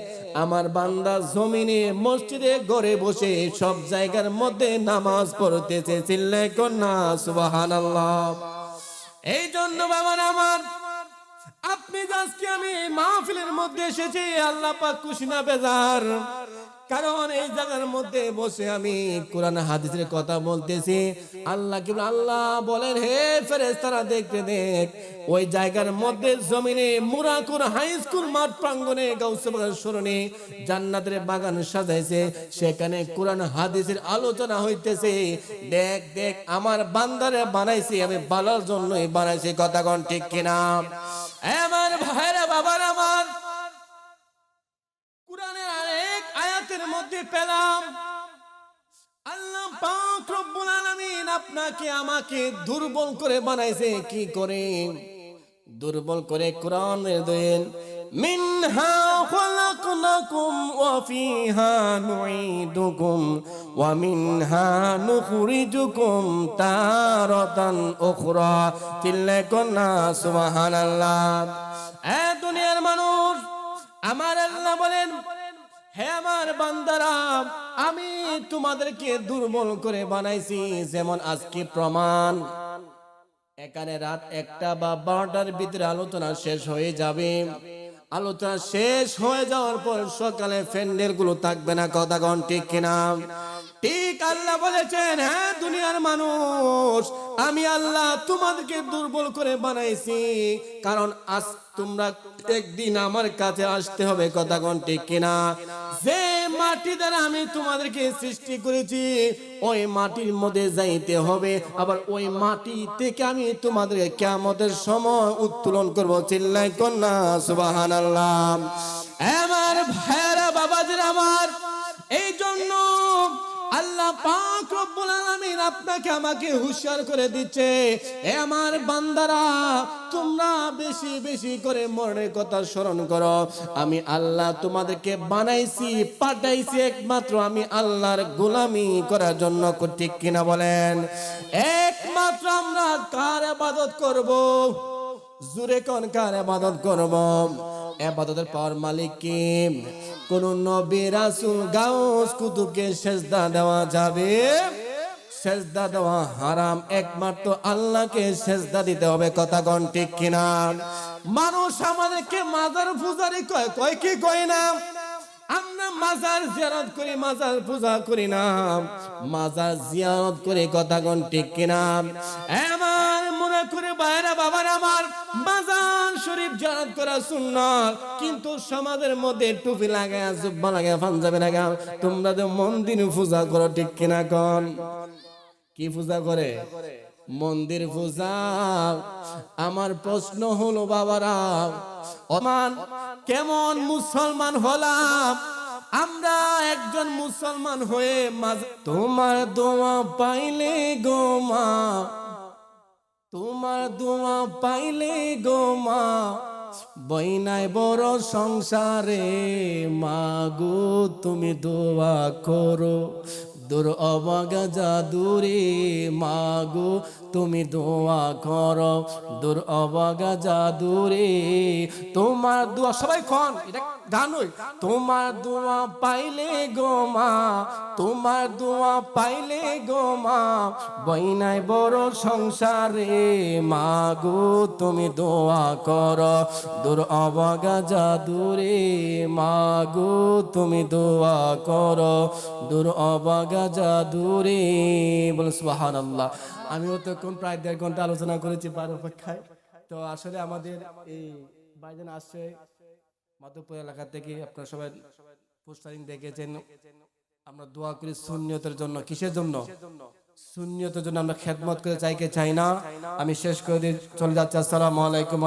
আমার বান্দা জমিনে, মসজিদে, ঘরে বসে, সব জায়গার মধ্যে নামাজ পড়তেছে, চিল্লায় কন্যা সুবহানাল্লাহ। এই জন্য বাবা আমার, আপনি আজকে আমি মাহফিলের মধ্যে এসেছি, আল্লাহ পাক খুশি না বেজার? কারণ এই জায়গার মধ্যে বসে আমি কোরআন হাদিসের কথা বলতেছি। আল্লাহ কি আল্লাহ বলেন, হে ফেরেশতারা দেখতে দেখ, ওই জায়গার মধ্যে জমিনে মুরাকুর হাই স্কুল মাঠ প্রাঙ্গণে গাউসে বাগান সরণি জান্নাতের বাগান সাজাইছে, সেখানে কোরআন হাদিসের আলোচনা হইতেছে। দেখ দেখ, আমার বান্দারে বানাইছি আমি ভালোর জন্যই বানাইছি, কথা কোন ঠিক কিনা? আমার ভাইরা বাবার আমার, কোরআনের আরেক আয়াতের মধ্যে পেলাম আল্লাহ পাক রব্বুল আলামিন আপনাকে আমাকে দুর্বল করে বানাইছে। কি করে দুর্বল করে? কোরআনের দেন, মিনহা খালাকনাকুম ওয়া ফিহা নুঈদুকুম ওয়া মিনহা নুখরিজুকুম তারাতান উখরা, চিল্লায় কন্যা সুবহানাল্লাহ। এ দুনিয়ার মানুষ, আমার আল্লাহ বলেন, হে আমার বান্দারা, আমি তোমাদেরকে দুর্বল করে বানাইছি। যেমন আজকে প্রমাণ, এখানে রাত 1টা বা 12টার ভিতরে আলোচনা শেষ হয়ে যাবে। আলোচনা শেষ হয়ে যাওয়ার পর সকালে প্যান্ডেল গুলো থাকবে না, কথা কোন ঠিক কিনা? ঠিক আল্লাহ বলেছেন, হ্যাঁ দুনিয়ার মানুষ, আমি আল্লাহ তোমাদেরকে দুর্বল করে বানাইছি, কারণ আজ তোমরা একদিন আমার কাছে আসতে হবে, কথা কোন ঠিক কিনা? যে মাটি দ্বারা আমি তোমাদেরকে সৃষ্টি করেছি ওই মাটির মধ্যে যাইতে হবে, আবার ওই মাটি থেকে আমি তোমাদেরকে কিয়ামতের সময় উত্তোলন করব। চিল্লাই কন্যা সুবহানাল্লাহ। আমার ভাইরা বাবাজিরা আমার, এই জন্য আল্লাহ পাক রব্বুল আলামিন আপনাকে আমাকে হুঁশিয়ার করে দিচ্ছে, এ আমার বান্দারা তোমরা বেশি বেশি করে মরণের কথা স্মরণ করো। আমি আল্লাহ তোমাদেরকে বানাইছি, পাঠাইছি একমাত্র আমি আল্লাহর গোলামি করার জন্য, ঠিক কিনা বলেন? একমাত্র আমরা কার ইবাদত করব? জুরে কোন কার ইবাদত করব? ইবাদতের পাওয়ার মালিক কে? কোন নবী রাসূল গাউস কুতুবকে সেজদা দেওয়া যাবে? সেজদা দেওয়া হারাম, একমাত্র আল্লাহকে সেজদা দিতে হবে, কথা কোন ঠিক কিনা? মানুষ আমাদেরকে মাজার পূজারি কয়, কয় কি কয় না? আমরা মাজার জিয়ারত করি, মাজার পূজা করি না, মাজার জিয়ারত করে, কথা কোন ঠিক কিনা? আমার মনে করে বাইরা বাবার আমার মাজার শরীফ জিয়ারত করা সুন্নাত, কিন্তু সমাজের মধ্যে টুপি লাগায়, জুব্বা লাগায়, পাঞ্জাবি লাগায় তোমরা তো মন্দির পূজা করো, ঠিক কিনা? কোন কি পূজা করে? মন্দির পূজা। আমার প্রশ্ন হলো বাবারা, ওমান কেমন মুসলমান হলাম আমরা? একজন মুসলমান হয়ে তোমার দোয়া পাইলে গো মা, তোমার দোয়া পাইলে গো মা, বইনাই বড় সংসারে মাগো তুমি দোয়া করো, দূর অবাগা জাদুরে মাগো তুমি দোয়া করো, দূর অবাগা জাদুরে। তোমার দোয়া, সবাই খন এটা গান হই, তোমার দোয়া পাইলে গো মা, তোমার দোয়া পাইলে গো মা, বইনাই বড় সংসারে মাগো তুমি দোয়া করো, দূর অবাগা জাদুরে মাগো তুমি দোয়া করো, দূর অবাগা জাদুরে। বলে সুবহানাল্লাহ। আমিও তো কোন প্রায় 1.5 ঘন্টা আলোচনা করেছি বার অপেক্ষায়। তো আসলে আমাদের এই ভাইজান আসছে মাধবপুর এলাকা থেকে, আপনারা সবাই পোস্টারিং দেখেছেন। আমরা দোয়া করি সুন্নিয়তের জন্য। কিসের জন্য? সুন্নিয়তের জন্য আমরা খেদমত করে চাই না। আমি শেষ করে দিয়ে চলে যাচ্ছি। আসসালামু আলাইকুম।